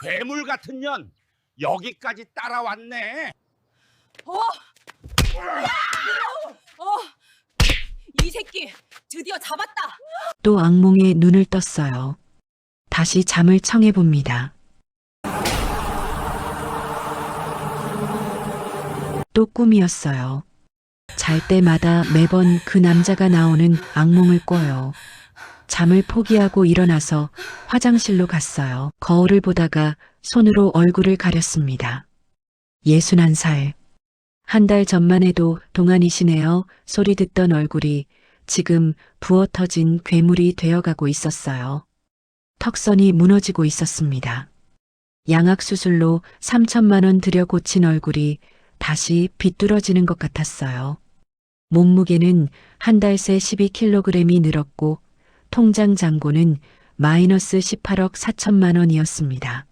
괴물 같은 년 여기까지 따라왔네. 어? 어? 이 새끼 드디어 잡았다. 또 악몽에 눈을 떴어요. 다시 잠을 청해봅니다. 또 꿈이었어요. 잘 때마다 매번 그 남자가 나오는 악몽을 꿔요. 잠을 포기하고 일어나서 화장실로 갔어요. 거울을 보다가 손으로 얼굴을 가렸습니다. 61살. 한 달 전만 해도 동안이시네요 소리 듣던 얼굴이 지금 부어터진 괴물이 되어가고 있었어요. 턱선이 무너지고 있었습니다. 양악수술로 3천만 원 들여 고친 얼굴이 다시 비뚤어지는 것 같았어요. 몸무게는 한 달 새 12kg이 늘었고 통장 잔고는 마이너스 18억 4천만 원이었습니다.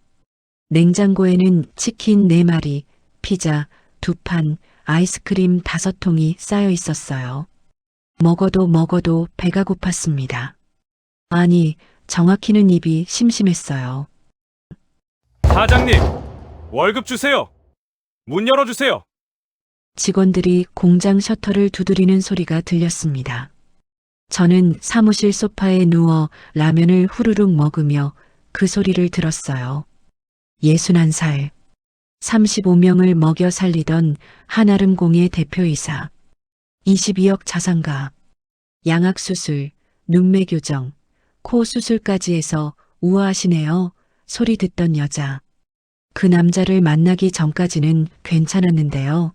냉장고에는 치킨 4마리, 피자 2판, 아이스크림 5통이 쌓여 있었어요. 먹어도 배가 고팠습니다. 아니, 정확히는 입이 심심했어요. 사장님, 월급 주세요. 문 열어주세요. 직원들이 공장 셔터를 두드리는 소리가 들렸습니다. 저는 사무실 소파에 누워 라면을 후루룩 먹으며 그 소리를 들었어요. 61살, 35명을 먹여 살리던 한아름공예 대표이사, 22억 자산가, 양악수술, 눈매 교정, 코 수술까지 해서 우아하시네요. 소리 듣던 여자. 그 남자를 만나기 전까지는 괜찮았는데요.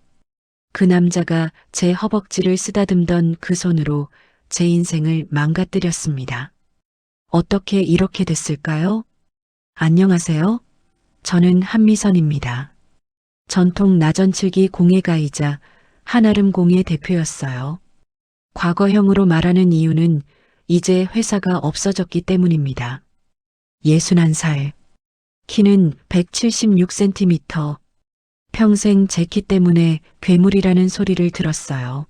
그 남자가 제 허벅지를 쓰다듬던 그 손으로 제 인생을 망가뜨렸습니다. 어떻게 이렇게 됐을까요? 안녕하세요. 저는 한미선입니다. 전통 나전칠기 공예가이자 한아름공예 대표였어요. 과거형으로 말하는 이유는 이제 회사가 없어졌기 때문입니다. 61살. 키는 176cm. 평생 제 키 때문에 괴물이라는 소리를 들었어요.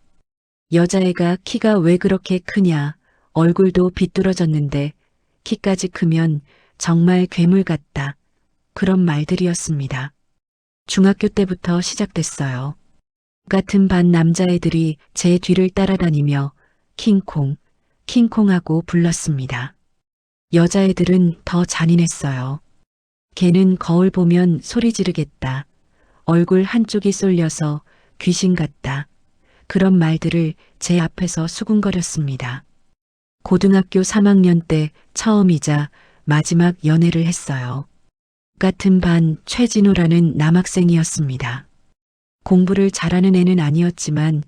여자애가 키가 왜 그렇게 크냐, 얼굴도 비뚤어졌는데 키까지 크면 정말 괴물 같다. 그런 말들이었습니다. 중학교 때부터 시작됐어요. 같은 반 남자애들이 제 뒤를 따라다니며 킹콩, 킹콩하고 불렀습니다. 여자애들은 더 잔인했어요. 걔는 거울 보면 소리 지르겠다. 얼굴 한쪽이 쏠려서 귀신 같다. 그런 말들을 제 앞에서 수군거렸습니다. 고등학교 3학년 때 처음이자 마지막 연애를 했어요. 같은 반 최진호라는 남학생이었습니다. 공부를 잘하는 애는 아니었지만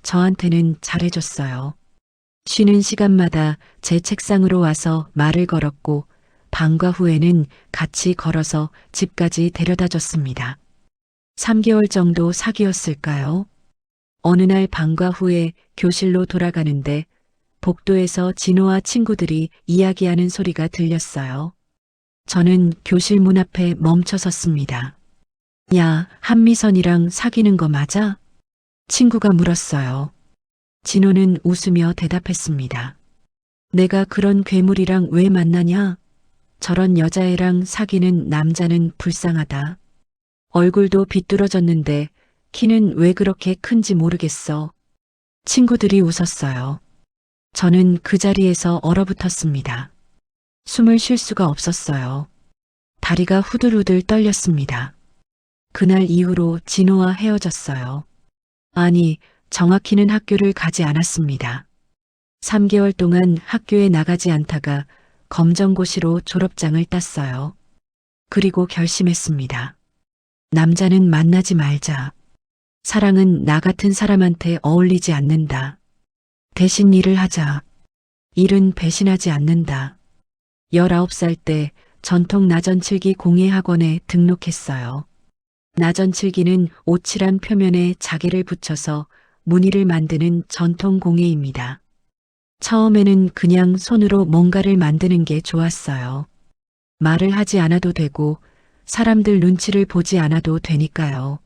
저한테는 잘해줬어요. 쉬는 시간마다 제 책상으로 와서 말을 걸었고 방과 후에는 같이 걸어서 집까지 데려다 줬습니다. 3개월 정도 사귀었을까요? 어느 날 방과 후에 교실로 돌아가는데 복도에서 진호와 친구들이 이야기하는 소리가 들렸어요. 저는 교실 문 앞에 멈춰 섰습니다. 야, 한미선이랑 사귀는 거 맞아? 친구가 물었어요. 진호는 웃으며 대답했습니다. 내가 그런 괴물이랑 왜 만나냐? 저런 여자애랑 사귀는 남자는 불쌍하다. 얼굴도 비뚤어졌는데 키는 왜 그렇게 큰지 모르겠어. 친구들이 웃었어요. 저는 그 자리에서 얼어붙었습니다. 숨을 쉴 수가 없었어요. 다리가 후들후들 떨렸습니다. 그날 이후로 진호와 헤어졌어요. 아니, 정확히는 학교를 가지 않았습니다. 3개월 동안 학교에 나가지 않다가 검정고시로 졸업장을 땄어요. 그리고 결심했습니다. 남자는 만나지 말자. 사랑은 나 같은 사람한테 어울리지 않는다. 대신 일을 하자. 일은 배신하지 않는다. 19살 때 전통 나전칠기 공예학원에 등록했어요. 나전칠기는 오칠한 표면에 자개를 붙여서 무늬를 만드는 전통 공예입니다. 처음에는 그냥 손으로 뭔가를 만드는 게 좋았어요. 말을 하지 않아도 되고 사람들 눈치를 보지 않아도 되니까요.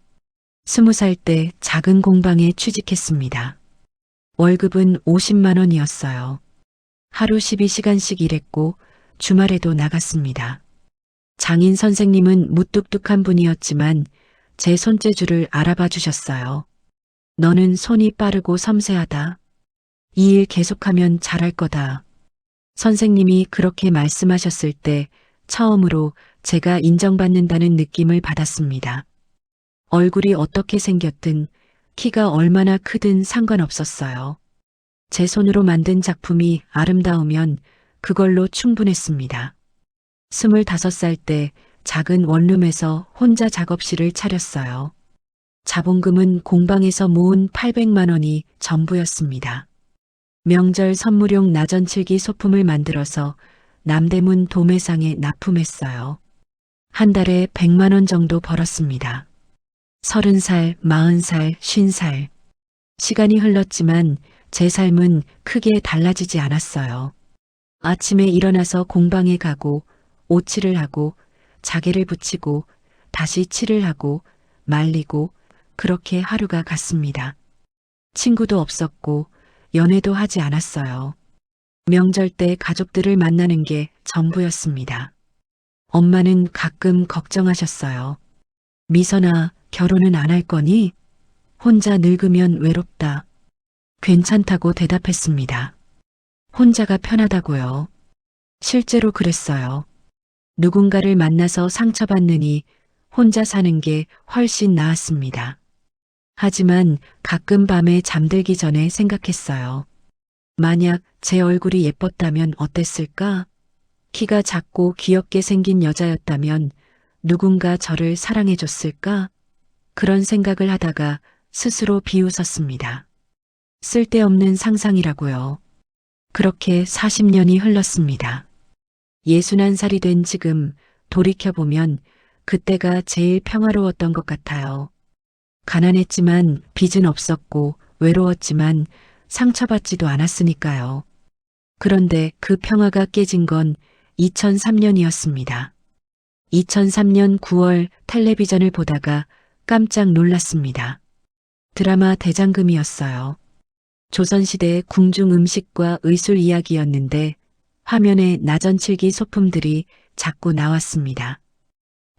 20살 때 작은 공방에 취직했습니다. 월급은 50만 원이었어요. 하루 12시간씩 일했고 주말에도 나갔습니다. 장인 선생님은 무뚝뚝한 분이었지만 제 손재주를 알아봐 주셨어요. 너는 손이 빠르고 섬세하다. 이 일 계속하면 잘할 거다. 선생님이 그렇게 말씀하셨을 때 처음으로 제가 인정받는다는 느낌을 받았습니다. 얼굴이 어떻게 생겼든 키가 얼마나 크든 상관없었어요. 제 손으로 만든 작품이 아름다우면 그걸로 충분했습니다. 25살 때 작은 원룸에서 혼자 작업실을 차렸어요. 자본금은 공방에서 모은 800만 원이 전부였습니다. 명절 선물용 나전칠기 소품을 만들어서 남대문 도매상에 납품했어요. 한 달에 100만 원 정도 벌었습니다. 30살, 40살, 50살. 시간이 흘렀지만 제 삶은 크게 달라지지 않았어요. 아침에 일어나서 공방에 가고 오칠을 하고 자개를 붙이고 다시 칠을 하고 말리고 그렇게 하루가 갔습니다. 친구도 없었고 연애도 하지 않았어요. 명절 때 가족들을 만나는 게 전부였습니다. 엄마는 가끔 걱정하셨어요. 미선아, 결혼은 안 할 거니? 혼자 늙으면 외롭다. 괜찮다고 대답했습니다. 혼자가 편하다고요. 실제로 그랬어요. 누군가를 만나서 상처받느니 혼자 사는 게 훨씬 나았습니다. 하지만 가끔 밤에 잠들기 전에 생각했어요. 만약 제 얼굴이 예뻤다면 어땠을까? 키가 작고 귀엽게 생긴 여자였다면 누군가 저를 사랑해줬을까? 그런 생각을 하다가 스스로 비웃었습니다. 쓸데없는 상상이라고요. 그렇게 40년이 흘렀습니다. 61살이 된 지금 돌이켜보면 그때가 제일 평화로웠던 것 같아요. 가난했지만 빚은 없었고 외로웠지만 상처받지도 않았으니까요. 그런데 그 평화가 깨진 건 2003년이었습니다. 2003년 9월 텔레비전을 보다가 깜짝 놀랐습니다. 드라마 대장금이었어요. 조선시대 궁중 음식과 의술 이야기였는데 화면에 나전칠기 소품들이 자꾸 나왔습니다.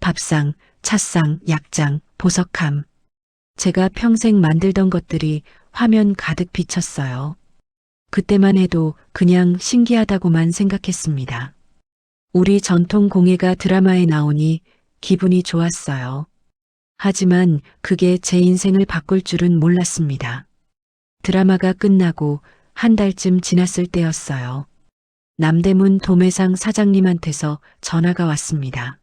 밥상, 찻상, 약장, 보석함. 제가 평생 만들던 것들이 화면 가득 비쳤어요. 그때만 해도 그냥 신기하다고만 생각했습니다. 우리 전통 공예가 드라마에 나오니 기분이 좋았어요. 하지만 그게 제 인생을 바꿀 줄은 몰랐습니다. 드라마가 끝나고 한 달쯤 지났을 때였어요. 남대문 도매상 사장님한테서 전화가 왔습니다.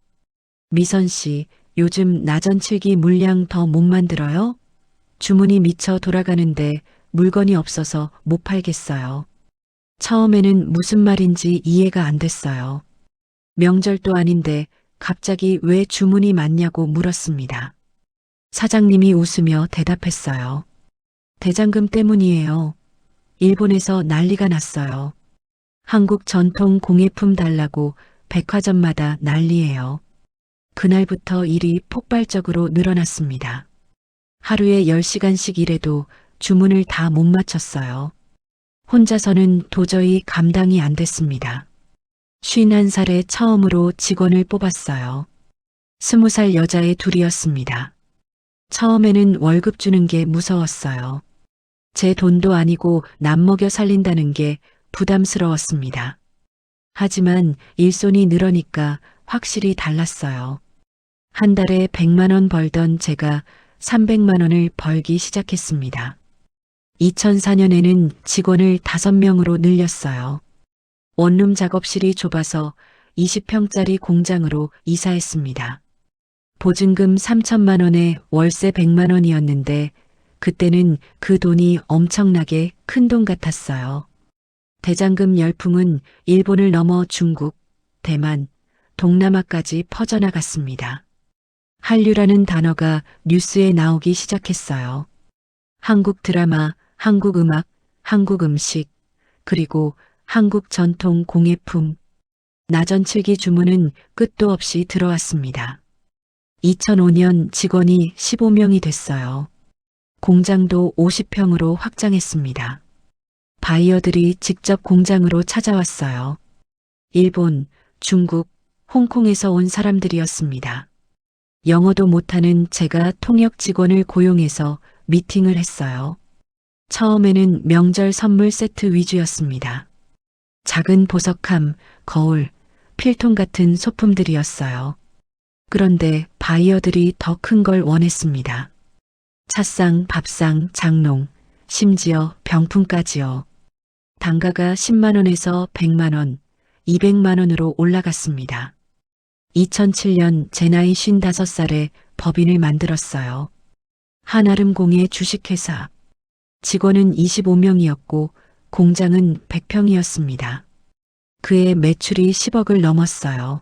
미선 씨, 요즘 나전칠기 물량 더 못 만들어요? 주문이 미쳐 돌아가는데 물건이 없어서 못 팔겠어요. 처음에는 무슨 말인지 이해가 안 됐어요. 명절도 아닌데 갑자기 왜 주문이 많냐고 물었습니다. 사장님이 웃으며 대답했어요. 대장금 때문이에요. 일본에서 난리가 났어요. 한국 전통 공예품 달라고 백화점마다 난리예요. 그날부터 일이 폭발적으로 늘어났습니다. 하루에 10시간씩 일해도 주문을 다 못 맞췄어요. 혼자서는 도저히 감당이 안 됐습니다. 51살에 처음으로 직원을 뽑았어요. 20살 여자애 둘이었습니다. 처음에는 월급 주는 게 무서웠어요. 제 돈도 아니고 남 먹여 살린다는 게 부담스러웠습니다. 하지만 일손이 늘으니까 확실히 달랐어요. 한 달에 100만 원 벌던 제가 300만 원을 벌기 시작했습니다. 2004년에는 직원을 5명으로 늘렸어요. 원룸 작업실이 좁아서 20평짜리 공장으로 이사했습니다. 보증금 3천만 원에 월세 100만 원이었는데 그때는 그 돈이 엄청나게 큰 돈 같았어요. 대장금 열풍은 일본을 넘어 중국, 대만, 동남아까지 퍼져나갔습니다. 한류라는 단어가 뉴스에 나오기 시작했어요. 한국 드라마, 한국 음악, 한국 음식, 그리고 한국 전통 공예품, 나전칠기 주문은 끝도 없이 들어왔습니다. 2005년 직원이 15명이 됐어요. 공장도 50평으로 확장했습니다. 바이어들이 직접 공장으로 찾아왔어요. 일본, 중국, 홍콩에서 온 사람들이었습니다. 영어도 못하는 제가 통역 직원을 고용해서 미팅을 했어요. 처음에는 명절 선물 세트 위주였습니다. 작은 보석함, 거울, 필통 같은 소품들이었어요. 그런데 바이어들이 더 큰 걸 원했습니다. 차상, 밥상, 장롱, 심지어 병풍까지요. 단가가 10만 원에서 100만 원, 200만 원으로 올라갔습니다. 2007년 제 나이 55살에 법인을 만들었어요. 한아름공예 주식회사. 직원은 25명이었고 공장은 100평이었습니다. 그의 매출이 10억을 넘었어요.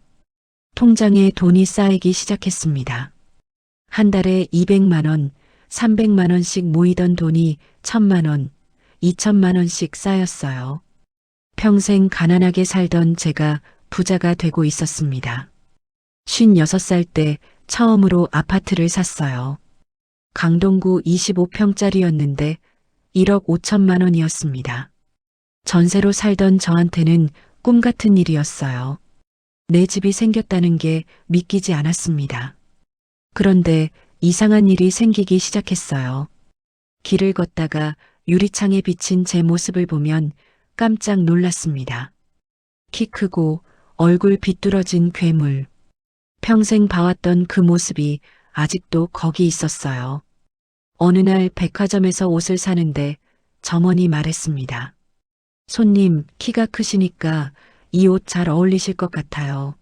통장에 돈이 쌓이기 시작했습니다. 한 달에 200만 원, 300만 원씩 모이던 돈이 1000만 원, 2천만 원씩 쌓였어요. 평생 가난하게 살던 제가 부자가 되고 있었습니다. 56살 때 처음으로 아파트를 샀어요. 강동구 25평짜리였는데 1억 5천만 원이었습니다. 전세로 살던 저한테는 꿈 같은 일이었어요. 내 집이 생겼다는 게 믿기지 않았습니다. 그런데 이상한 일이 생기기 시작했어요. 길을 걷다가 유리창에 비친 제 모습을 보면 깜짝 놀랐습니다. 키 크고 얼굴 비뚤어진 괴물. 평생 봐왔던 그 모습이 아직도 거기 있었어요. 어느 날 백화점에서 옷을 사는데 점원이 말했습니다. 손님, 키가 크시니까 이 옷 잘 어울리실 것 같아요.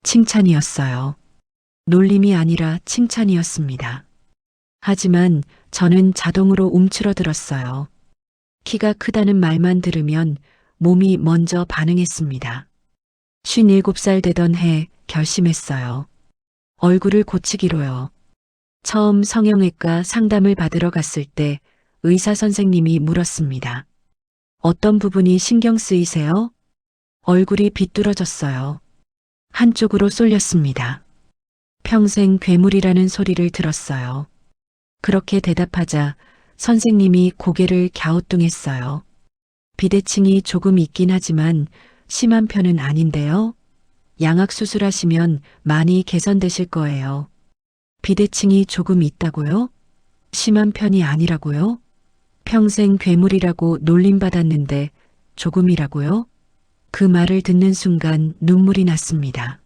칭찬이었어요. 놀림이 아니라 칭찬이었습니다. 하지만 저는 자동으로 움츠러들었어요. 키가 크다는 말만 들으면 몸이 먼저 반응했습니다. 57살 되던 해 결심했어요. 얼굴을 고치기로요. 처음 성형외과 상담을 받으러 갔을 때 의사 선생님이 물었습니다. 어떤 부분이 신경 쓰이세요? 얼굴이 비뚤어졌어요. 한쪽으로 쏠렸습니다. 평생 괴물이라는 소리를 들었어요. 그렇게 대답하자 선생님이 고개를 갸우뚱했어요. 비대칭이 조금 있긴 하지만 심한 편은 아닌데요. 양악 수술하시면 많이 개선되실 거예요. 비대칭이 조금 있다고요? 심한 편이 아니라고요? 평생 괴물이라고 놀림받았는데 조금이라고요? 그 말을 듣는 순간 눈물이 났습니다.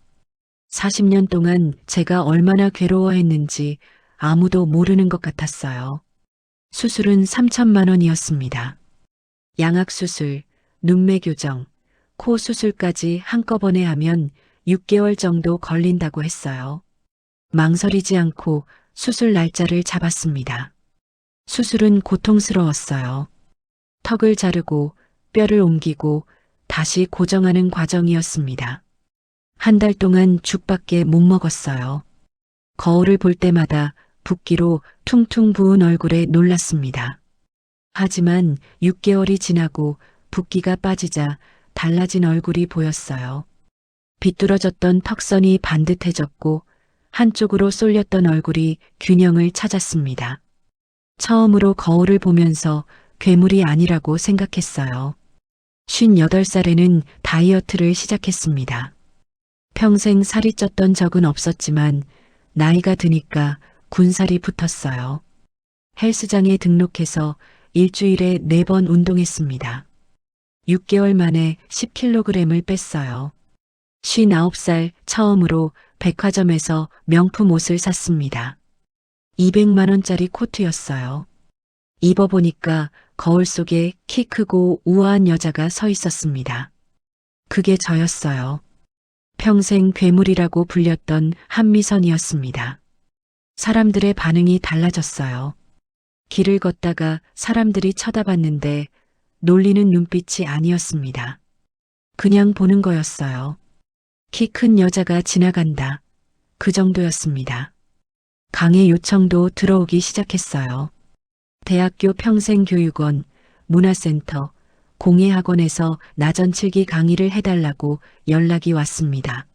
40년 동안 제가 얼마나 괴로워했는지 아무도 모르는 것 같았어요. 수술은 3천만 원이었습니다. 양악수술, 눈매 교정, 코 수술까지 한꺼번에 하면 6개월 정도 걸린다고 했어요. 망설이지 않고 수술 날짜를 잡았습니다. 수술은 고통스러웠어요. 턱을 자르고 뼈를 옮기고 다시 고정하는 과정이었습니다. 한 달 동안 죽밖에 못 먹었어요. 거울을 볼 때마다 붓기로 퉁퉁 부은 얼굴에 놀랐습니다. 하지만 6개월이 지나고 붓기가 빠지자 달라진 얼굴이 보였어요. 비뚤어졌던 턱선이 반듯해졌고 한쪽으로 쏠렸던 얼굴이 균형을 찾았습니다. 처음으로 거울을 보면서 괴물이 아니라고 생각했어요. 58살에는 다이어트를 시작했습니다. 평생 살이 쪘던 적은 없었지만 나이가 드니까 군살이 붙었어요. 헬스장에 등록해서 일주일에 4번 운동했습니다. 6개월 만에 10kg을 뺐어요. 59살 처음으로 백화점에서 명품 옷을 샀습니다. 200만 원짜리 코트였어요. 입어보니까 거울 속에 키 크고 우아한 여자가 서 있었습니다. 그게 저였어요. 평생 괴물이라고 불렸던 한미선이었습니다. 사람들의 반응이 달라졌어요. 길을 걷다가 사람들이 쳐다봤는데 놀리는 눈빛이 아니었습니다. 그냥 보는 거였어요. 키 큰 여자가 지나간다. 그 정도였습니다. 강의 요청도 들어오기 시작했어요. 대학교 평생교육원, 문화센터, 공예학원에서 나전칠기 강의를 해달라고 연락이 왔습니다.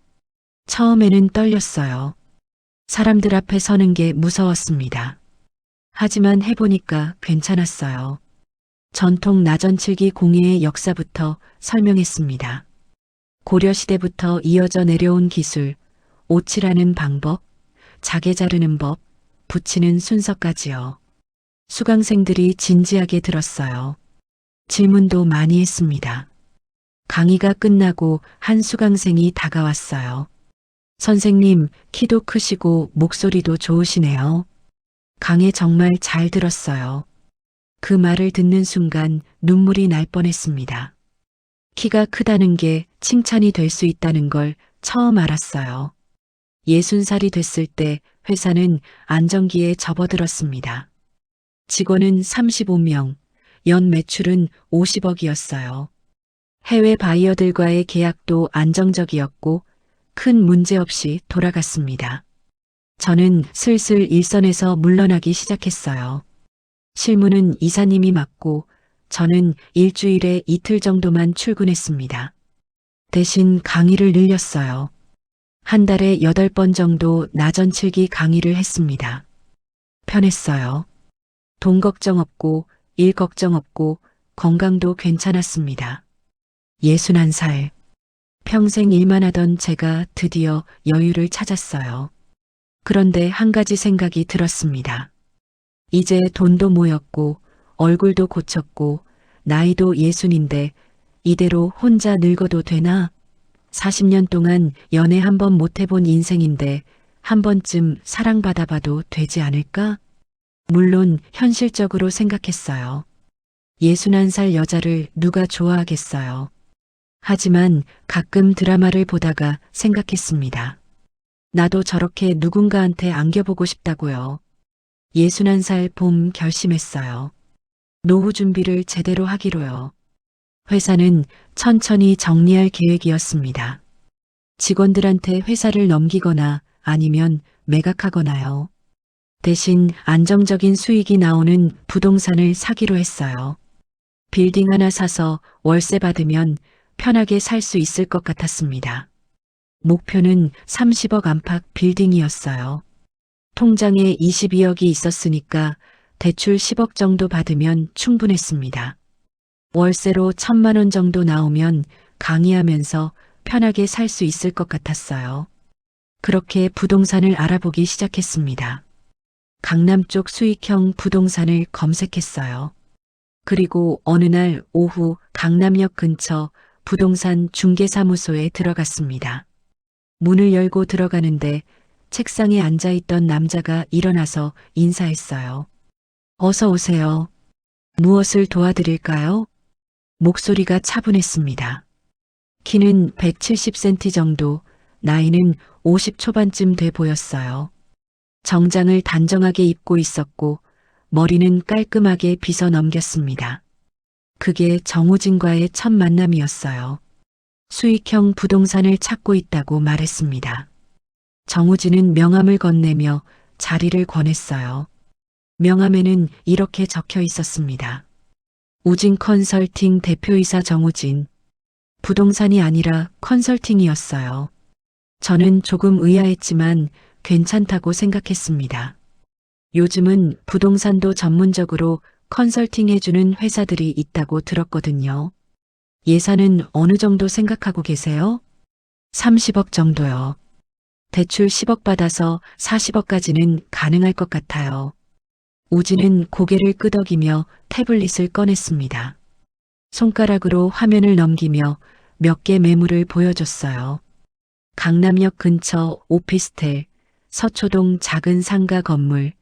처음에는 떨렸어요. 사람들 앞에 서는 게 무서웠습니다. 하지만 해보니까 괜찮았어요. 전통 나전칠기 공예의 역사부터 설명했습니다. 고려시대부터 이어져 내려온 기술, 오칠하는 방법, 자개 자르는 법, 붙이는 순서까지요. 수강생들이 진지하게 들었어요. 질문도 많이 했습니다. 강의가 끝나고 한 수강생이 다가왔어요. 선생님, 키도 크시고 목소리도 좋으시네요. 강의 정말 잘 들었어요. 그 말을 듣는 순간 눈물이 날 뻔했습니다. 키가 크다는 게 칭찬이 될 수 있다는 걸 처음 알았어요. 60살이 됐을 때 회사는 안정기에 접어들었습니다. 직원은 35명, 연 매출은 50억이었어요. 해외 바이어들과의 계약도 안정적이었고 큰 문제 없이 돌아갔습니다. 저는 슬슬 일선에서 물러나기 시작했어요. 실무는 이사님이 맡고 저는 일주일에 이틀 정도만 출근했습니다. 대신 강의를 늘렸어요. 한 달에 8번 정도 나전칠기 강의를 했습니다. 편했어요. 돈 걱정 없고 일 걱정 없고 건강도 괜찮았습니다. 61살. 평생 일만 하던 제가 드디어 여유를 찾았어요. 그런데 한 가지 생각이 들었습니다. 이제 돈도 모였고 얼굴도 고쳤고 나이도 60인데 이대로 혼자 늙어도 되나? 40년 동안 연애 한 번 못 해본 인생인데 한 번쯤 사랑받아봐도 되지 않을까? 물론 현실적으로 생각했어요. 61살 여자를 누가 좋아하겠어요. 하지만 가끔 드라마를 보다가 생각했습니다. 나도 저렇게 누군가한테 안겨보고 싶다고요. 61살 봄 결심했어요. 노후 준비를 제대로 하기로요. 회사는 천천히 정리할 계획이었습니다. 직원들한테 회사를 넘기거나 아니면 매각하거나요. 대신 안정적인 수익이 나오는 부동산을 사기로 했어요. 빌딩 하나 사서 월세 받으면 편하게 살 수 있을 것 같았습니다. 목표는 30억 안팎 빌딩이었어요. 통장에 22억이 있었으니까 대출 10억 정도 받으면 충분했습니다. 월세로 1,000만 원 정도 나오면 강의하면서 편하게 살 수 있을 것 같았어요. 그렇게 부동산을 알아보기 시작했습니다. 강남 쪽 수익형 부동산을 검색했어요. 그리고 어느 날 오후 강남역 근처 부동산 중개사무소에 들어갔습니다. 문을 열고 들어가는데 책상에 앉아있던 남자가 일어나서 인사했어요. 어서 오세요. 무엇을 도와드릴까요? 목소리가 차분했습니다. 키는 170cm 정도, 나이는 50 초반쯤 돼 보였어요. 정장을 단정하게 입고 있었고 머리는 깔끔하게 빗어 넘겼습니다. 그게 정우진과의 첫 만남이었어요. 수익형 부동산을 찾고 있다고 말했습니다. 정우진은 명함을 건네며 자리를 권했어요. 명함에는 이렇게 적혀 있었습니다. 우진 컨설팅 대표이사 정우진. 부동산이 아니라 컨설팅이었어요. 저는 조금 의아했지만 괜찮다고 생각했습니다. 요즘은 부동산도 전문적으로 컨설팅해주는 회사들이 있다고 들었거든요. 예산은 어느 정도 생각하고 계세요? 30억 정도요. 대출 10억 받아서 40억까지는 가능할 것 같아요. 우진은 고개를 끄덕이며 태블릿을 꺼냈습니다. 손가락으로 화면을 넘기며 몇 개 매물을 보여줬어요. 강남역 근처 오피스텔, 서초동 작은 상가 건물,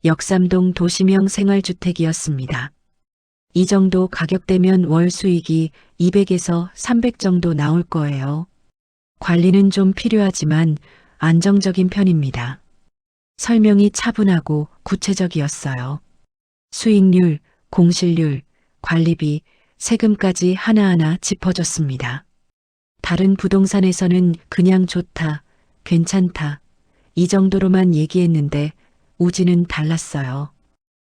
역삼동 도시명 생활주택이었습니다. 이 정도 가격대면 월 수익이 200에서 300 정도 나올 거예요. 관리는 좀 필요하지만 안정적인 편입니다. 설명이 차분하고 구체적이었어요. 수익률, 공실률, 관리비, 세금까지 하나하나 짚어줬습니다. 다른 부동산에서는 그냥 좋다, 괜찮다, 이 정도로만 얘기했는데 우진은 달랐어요.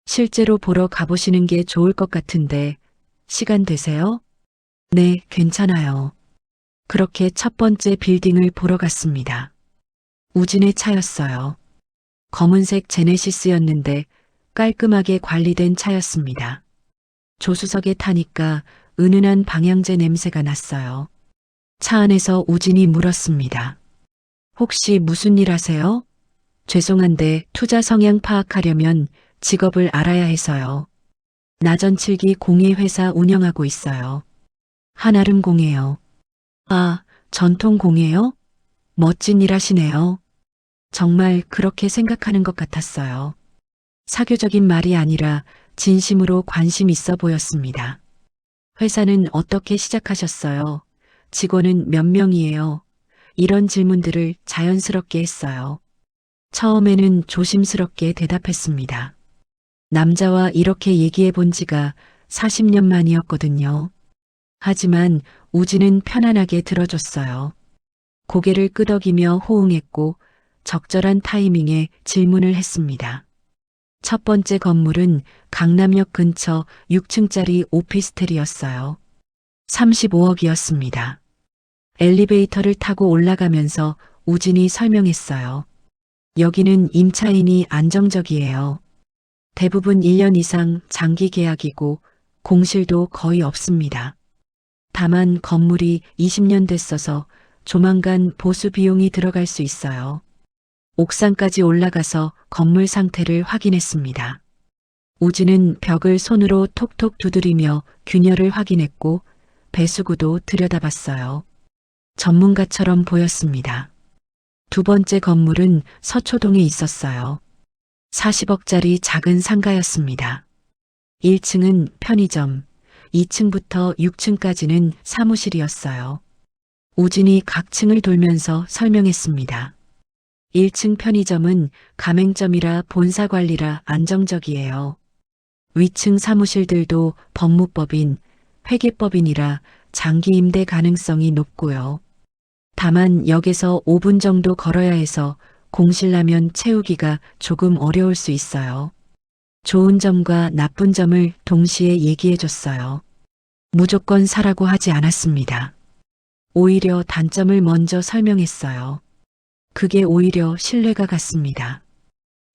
실제로 보러 가보시는 게 좋을 것 같은데 시간 되세요? 네, 괜찮아요. 그렇게 첫 번째 빌딩을 보러 갔습니다. 우진의 차였어요. 검은색 제네시스였는데 깔끔하게 관리된 차였습니다. 조수석에 타니까 은은한 방향제 냄새가 났어요. 차 안에서 우진이 물었습니다. 혹시 무슨 일 하세요? 죄송한데 투자 성향 파악하려면 직업을 알아야 해서요. 나전칠기 공예 회사 운영하고 있어요. 한아름 공예요. 아, 전통 공예요? 멋진 일 하시네요. 정말 그렇게 생각하는 것 같았어요. 사교적인 말이 아니라 진심으로 관심 있어 보였습니다. 회사는 어떻게 시작하셨어요? 직원은 몇 명이에요? 이런 질문들을 자연스럽게 했어요. 처음에는 조심스럽게 대답했습니다. 남자와 이렇게 얘기해 본 지가 40년 만이었거든요. 하지만 우진은 편안하게 들어줬어요. 고개를 끄덕이며 호응했고 적절한 타이밍에 질문을 했습니다. 첫 번째 건물은 강남역 근처 6층짜리 오피스텔이었어요. 35억이었습니다. 엘리베이터를 타고 올라가면서 우진이 설명했어요. 여기는 임차인이 안정적이에요. 대부분 1년 이상 장기 계약이고 공실도 거의 없습니다. 다만 건물이 20년 됐어서 조만간 보수 비용이 들어갈 수 있어요. 옥상까지 올라가서 건물 상태를 확인했습니다. 우진은 벽을 손으로 톡톡 두드리며 균열을 확인했고 배수구도 들여다봤어요. 전문가처럼 보였습니다. 두 번째 건물은 서초동에 있었어요. 40억짜리 작은 상가였습니다. 1층은 편의점, 2층부터 6층까지는 사무실이었어요. 우진이 각 층을 돌면서 설명했습니다. 1층 편의점은 가맹점이라 본사 관리라 안정적이에요. 위층 사무실들도 법무법인, 회계법인이라 장기 임대 가능성이 높고요. 다만 역에서 5분 정도 걸어야 해서 공실라면 채우기가 조금 어려울 수 있어요. 좋은 점과 나쁜 점을 동시에 얘기해 줬어요. 무조건 사라고 하지 않았습니다. 오히려 단점을 먼저 설명했어요. 그게 오히려 신뢰가 갔습니다.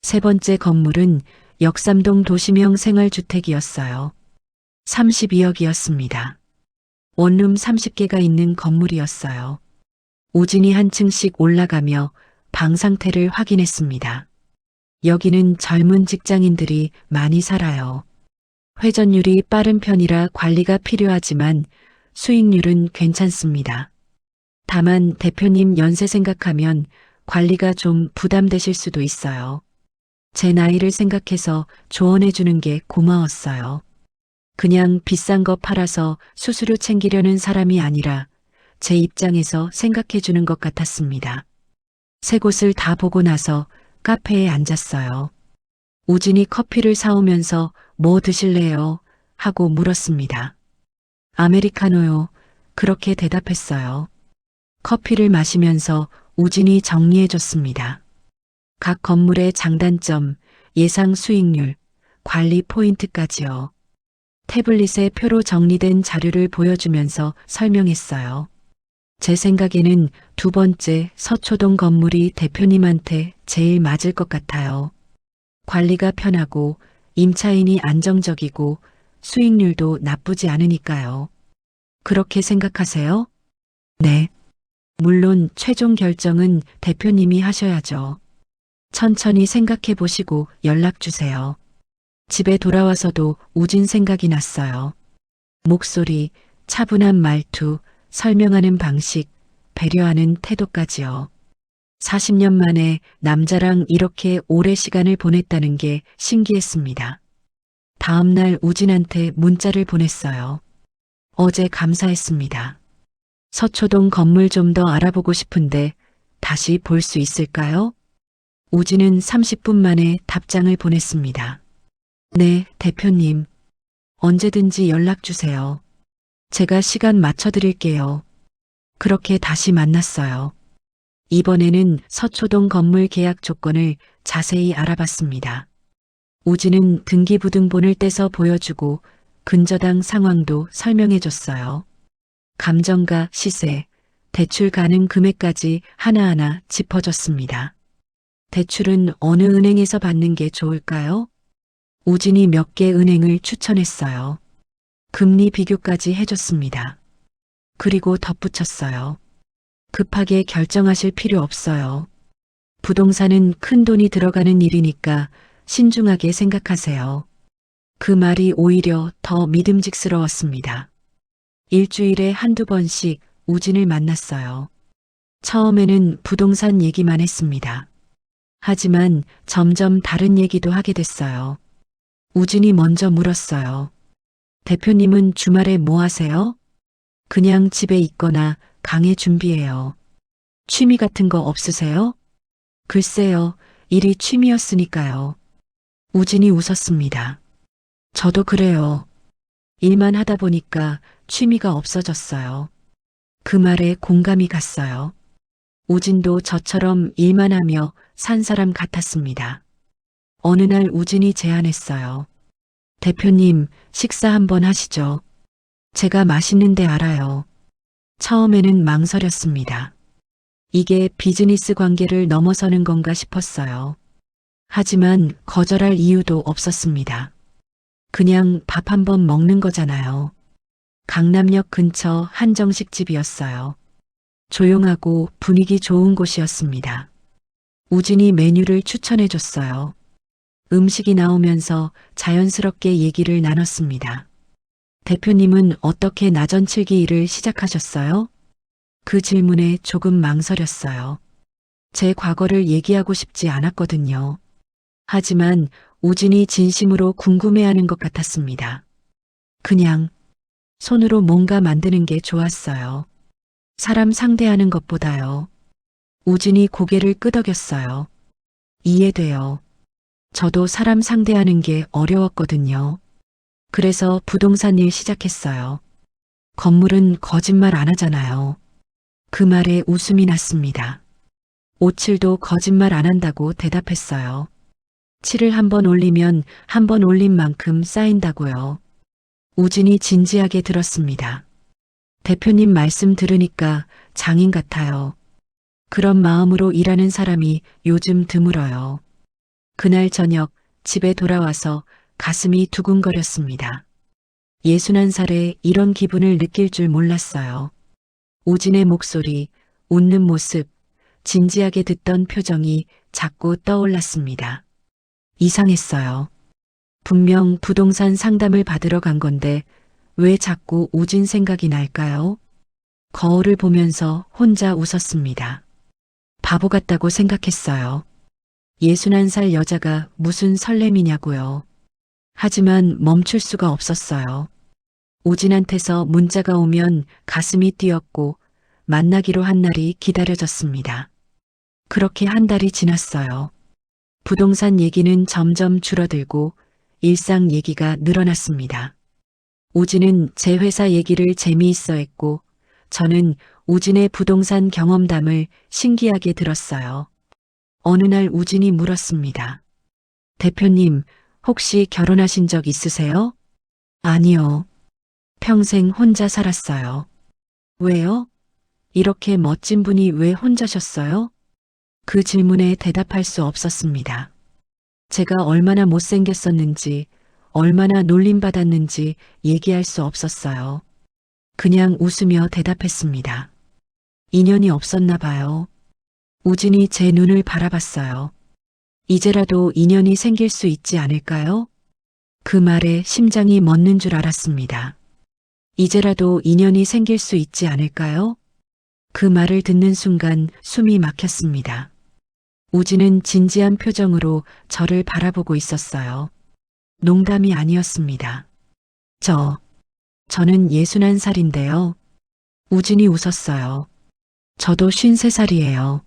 세 번째 건물은 역삼동 도심형 생활주택이었어요. 32억이었습니다. 원룸 30개가 있는 건물이었어요. 우진이 한 층씩 올라가며 방 상태를 확인했습니다. 여기는 젊은 직장인들이 많이 살아요. 회전율이 빠른 편이라 관리가 필요하지만 수익률은 괜찮습니다. 다만 대표님 연세 생각하면 관리가 좀 부담되실 수도 있어요. 제 나이를 생각해서 조언해 주는 게 고마웠어요. 그냥 비싼 거 팔아서 수수료 챙기려는 사람이 아니라 제 입장에서 생각해 주는 것 같았습니다. 세 곳을 다 보고 나서 카페에 앉았어요. 우진이 커피를 사오면서 뭐 드실래요? 하고 물었습니다. 아메리카노요. 그렇게 대답했어요. 커피를 마시면서 우진이 정리해 줬습니다. 각 건물의 장단점, 예상 수익률, 관리 포인트까지요. 태블릿에 표로 정리된 자료를 보여주면서 설명했어요. 제 생각에는 두 번째 서초동 건물이 대표님한테 제일 맞을 것 같아요. 관리가 편하고 임차인이 안정적이고 수익률도 나쁘지 않으니까요. 그렇게 생각하세요? 네. 물론 최종 결정은 대표님이 하셔야죠. 천천히 생각해 보시고 연락 주세요. 집에 돌아와서도 우진 생각이 났어요. 목소리, 차분한 말투, 설명하는 방식, 배려하는 태도까지요. 40년 만에 남자랑 이렇게 오래 시간을 보냈다는 게 신기했습니다. 다음 날 우진한테 문자를 보냈어요. 어제 감사했습니다. 서초동 건물 좀 더 알아보고 싶은데 다시 볼 수 있을까요? 우진은 30분 만에 답장을 보냈습니다. 네, 대표님. 언제든지 연락 주세요. 제가 시간 맞춰드릴게요. 그렇게 다시 만났어요. 이번에는 서초동 건물 계약 조건을 자세히 알아봤습니다. 우진은 등기부등본을 떼서 보여주고 근저당 상황도 설명해줬어요. 감정가, 시세, 대출 가능 금액까지 하나하나 짚어줬습니다. 대출은 어느 은행에서 받는 게 좋을까요? 우진이 몇 개 은행을 추천했어요. 금리 비교까지 해줬습니다. 그리고 덧붙였어요. 급하게 결정하실 필요 없어요. 부동산은 큰 돈이 들어가는 일이니까 신중하게 생각하세요. 그 말이 오히려 더 믿음직스러웠습니다. 일주일에 한두 번씩 우진을 만났어요. 처음에는 부동산 얘기만 했습니다. 하지만 점점 다른 얘기도 하게 됐어요. 우진이 먼저 물었어요. 대표님은 주말에 뭐 하세요? 그냥 집에 있거나 강의 준비해요. 취미 같은 거 없으세요? 글쎄요, 일이 취미였으니까요. 우진이 웃었습니다. 저도 그래요. 일만 하다 보니까 취미가 없어졌어요. 그 말에 공감이 갔어요. 우진도 저처럼 일만 하며 산 사람 같았습니다. 어느 날 우진이 제안했어요. 대표님, 식사 한번 하시죠. 제가 맛있는 데 알아요. 처음에는 망설였습니다. 이게 비즈니스 관계를 넘어서는 건가 싶었어요. 하지만 거절할 이유도 없었습니다. 그냥 밥 한번 먹는 거잖아요. 강남역 근처 한정식 집이었어요. 조용하고 분위기 좋은 곳이었습니다. 우진이 메뉴를 추천해 줬어요. 음식이 나오면서 자연스럽게 얘기를 나눴습니다. 대표님은 어떻게 나전칠기 일을 시작하셨어요? 그 질문에 조금 망설였어요. 제 과거를 얘기하고 싶지 않았거든요. 하지만 우진이 진심으로 궁금해하는 것 같았습니다. 그냥 손으로 뭔가 만드는 게 좋았어요. 사람 상대하는 것보다요. 우진이 고개를 끄덕였어요. 이해돼요. 저도 사람 상대하는 게 어려웠거든요. 그래서 부동산 일 시작했어요. 건물은 거짓말 안 하잖아요. 그 말에 웃음이 났습니다. 오칠도 거짓말 안 한다고 대답했어요. 칠을 한 번 올리면 한 번 올린 만큼 쌓인다고요. 우진이 진지하게 들었습니다. 대표님 말씀 들으니까 장인 같아요. 그런 마음으로 일하는 사람이 요즘 드물어요. 그날 저녁 집에 돌아와서 가슴이 두근거렸습니다. 61살에 이런 기분을 느낄 줄 몰랐어요. 우진의 목소리, 웃는 모습, 진지하게 듣던 표정이 자꾸 떠올랐습니다. 이상했어요. 분명 부동산 상담을 받으러 간 건데 왜 자꾸 우진 생각이 날까요? 거울을 보면서 혼자 웃었습니다. 바보 같다고 생각했어요. 61살 여자가 무슨 설렘이냐고요. 하지만 멈출 수가 없었어요. 우진한테서 문자가 오면 가슴이 뛰었고 만나기로 한 날이 기다려졌습니다. 그렇게 한 달이 지났어요. 부동산 얘기는 점점 줄어들고 일상 얘기가 늘어났습니다. 우진은 제 회사 얘기를 재미있어 했고 저는 우진의 부동산 경험담을 신기하게 들었어요. 어느 날 우진이 물었습니다. 대표님, 혹시 결혼하신 적 있으세요? 아니요. 평생 혼자 살았어요. 왜요? 이렇게 멋진 분이 왜 혼자셨어요? 그 질문에 대답할 수 없었습니다. 제가 얼마나 못생겼었는지, 얼마나 놀림받았는지 얘기할 수 없었어요. 그냥 웃으며 대답했습니다. 인연이 없었나 봐요. 우진이 제 눈을 바라봤어요. 이제라도 인연이 생길 수 있지 않을까요? 그 말에 심장이 멎는 줄 알았습니다. 이제라도 인연이 생길 수 있지 않을까요? 그 말을 듣는 순간 숨이 막혔습니다. 우진은 진지한 표정으로 저를 바라보고 있었어요. 농담이 아니었습니다. 저는 61살인데요. 우진이 웃었어요. 저도 53살이에요.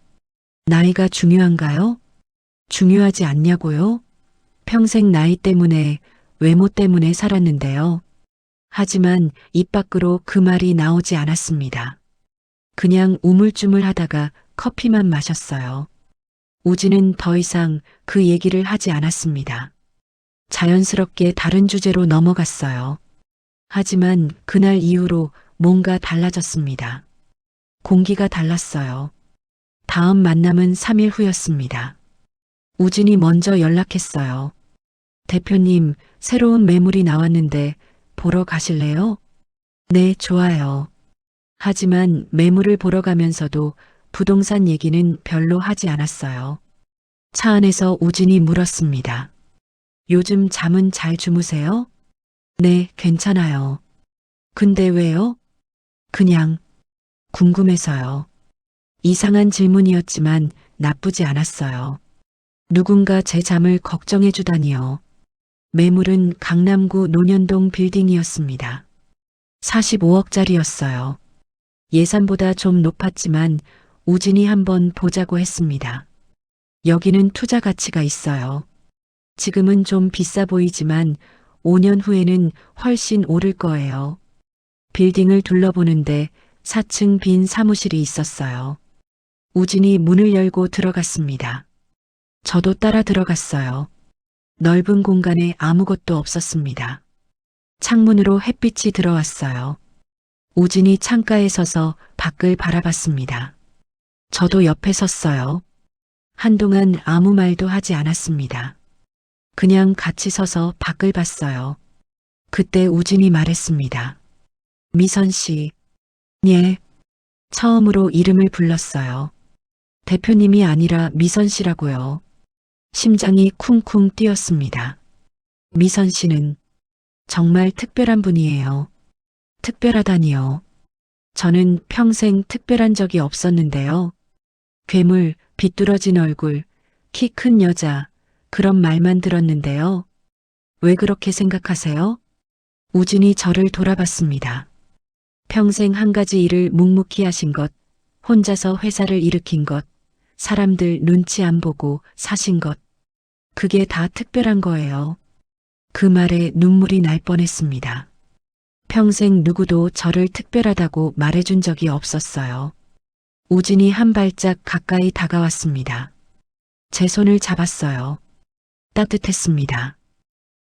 나이가 중요한가요? 중요하지 않냐고요? 평생 나이 때문에, 외모 때문에 살았는데요. 하지만 입 밖으로 그 말이 나오지 않았습니다. 그냥 우물쭈물 하다가 커피만 마셨어요. 우진은 더 이상 그 얘기를 하지 않았습니다. 자연스럽게 다른 주제로 넘어갔어요. 하지만 그날 이후로 뭔가 달라졌습니다. 공기가 달랐어요. 다음 만남은 3일 후였습니다. 우진이 먼저 연락했어요. 대표님, 새로운 매물이 나왔는데 보러 가실래요? 네, 좋아요. 하지만 매물을 보러 가면서도 부동산 얘기는 별로 하지 않았어요. 차 안에서 우진이 물었습니다. 요즘 잠은 잘 주무세요? 네, 괜찮아요. 근데 왜요? 그냥 궁금해서요. 이상한 질문이었지만 나쁘지 않았어요. 누군가 제 잠을 걱정해 주다니요. 매물은 강남구 논현동 빌딩이었습니다. 45억짜리였어요. 예산보다 좀 높았지만 우진이 한번 보자고 했습니다. 여기는 투자 가치가 있어요. 지금은 좀 비싸 보이지만 5년 후에는 훨씬 오를 거예요. 빌딩을 둘러보는데 4층 빈 사무실이 있었어요. 우진이 문을 열고 들어갔습니다. 저도 따라 들어갔어요. 넓은 공간에 아무것도 없었습니다. 창문으로 햇빛이 들어왔어요. 우진이 창가에 서서 밖을 바라봤습니다. 저도 옆에 섰어요. 한동안 아무 말도 하지 않았습니다. 그냥 같이 서서 밖을 봤어요. 그때 우진이 말했습니다. 미선 씨. 예. 처음으로 이름을 불렀어요. 대표님이 아니라 미선 씨라고요. 심장이 쿵쿵 뛰었습니다. 미선 씨는 정말 특별한 분이에요. 특별하다니요. 저는 평생 특별한 적이 없었는데요. 괴물, 비뚤어진 얼굴, 키 큰 여자, 그런 말만 들었는데요. 왜 그렇게 생각하세요? 우진이 저를 돌아봤습니다. 평생 한 가지 일을 묵묵히 하신 것, 혼자서 회사를 일으킨 것, 사람들 눈치 안 보고 사신 것, 그게 다 특별한 거예요. 그 말에 눈물이 날 뻔했습니다. 평생 누구도 저를 특별하다고 말해준 적이 없었어요. 우진이 한 발짝 가까이 다가왔습니다. 제 손을 잡았어요. 따뜻했습니다.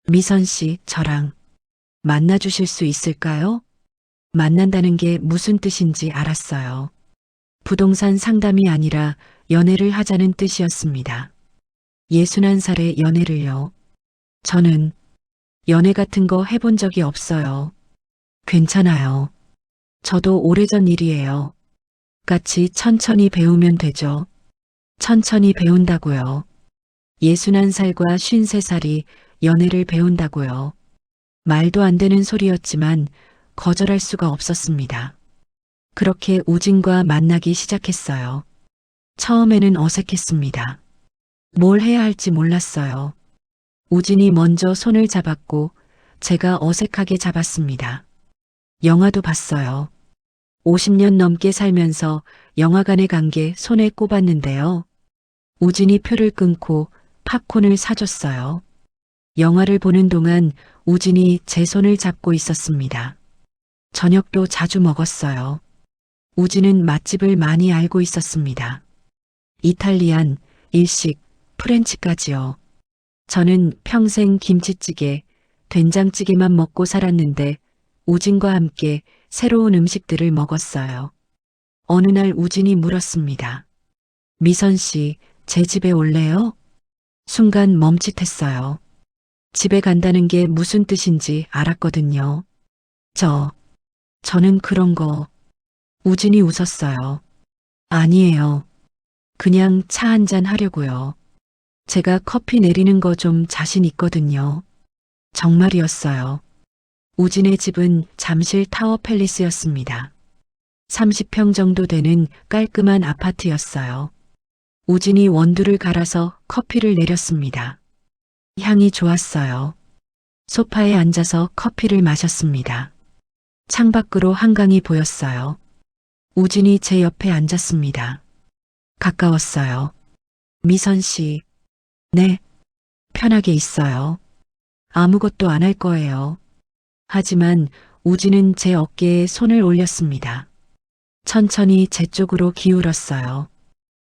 미선 씨, 저랑 만나주실 수 있을까요? 만난다는 게 무슨 뜻인지 알았어요. 부동산 상담이 아니라 연애를 하자는 뜻이었습니다. 61살의 연애를요. 저는 연애 같은 거 해본 적이 없어요. 괜찮아요. 저도 오래전 일이에요. 같이 천천히 배우면 되죠. 천천히 배운다고요. 61살과 53살이 연애를 배운다고요. 말도 안 되는 소리였지만 거절할 수가 없었습니다. 그렇게 우진과 만나기 시작했어요. 처음에는 어색했습니다. 뭘 해야 할지 몰랐어요. 우진이 먼저 손을 잡았고 제가 어색하게 잡았습니다. 영화도 봤어요. 50년 넘게 살면서 영화관에 간 게 손에 꼽았는데요. 우진이 표를 끊고 팝콘을 사줬어요. 영화를 보는 동안 우진이 제 손을 잡고 있었습니다. 저녁도 자주 먹었어요. 우진은 맛집을 많이 알고 있었습니다. 이탈리안, 일식, 프렌치까지요. 저는 평생 김치찌개, 된장찌개만 먹고 살았는데 우진과 함께 새로운 음식들을 먹었어요. 어느 날 우진이 물었습니다. 미선 씨, 제 집에 올래요? 순간 멈칫했어요. 집에 간다는 게 무슨 뜻인지 알았거든요. 저는 그런 거. 우진이 웃었어요. 아니에요. 그냥 차 한잔 하려고요. 제가 커피 내리는 거 좀 자신 있거든요. 정말이었어요. 우진의 집은 잠실 타워 팰리스였습니다. 30평 정도 되는 깔끔한 아파트였어요. 우진이 원두를 갈아서 커피를 내렸습니다. 향이 좋았어요. 소파에 앉아서 커피를 마셨습니다. 창밖으로 한강이 보였어요. 우진이 제 옆에 앉았습니다. 가까웠어요. 미선 씨. 네. 편하게 있어요. 아무것도 안 할 거예요. 하지만 우진은 제 어깨에 손을 올렸습니다. 천천히 제 쪽으로 기울었어요.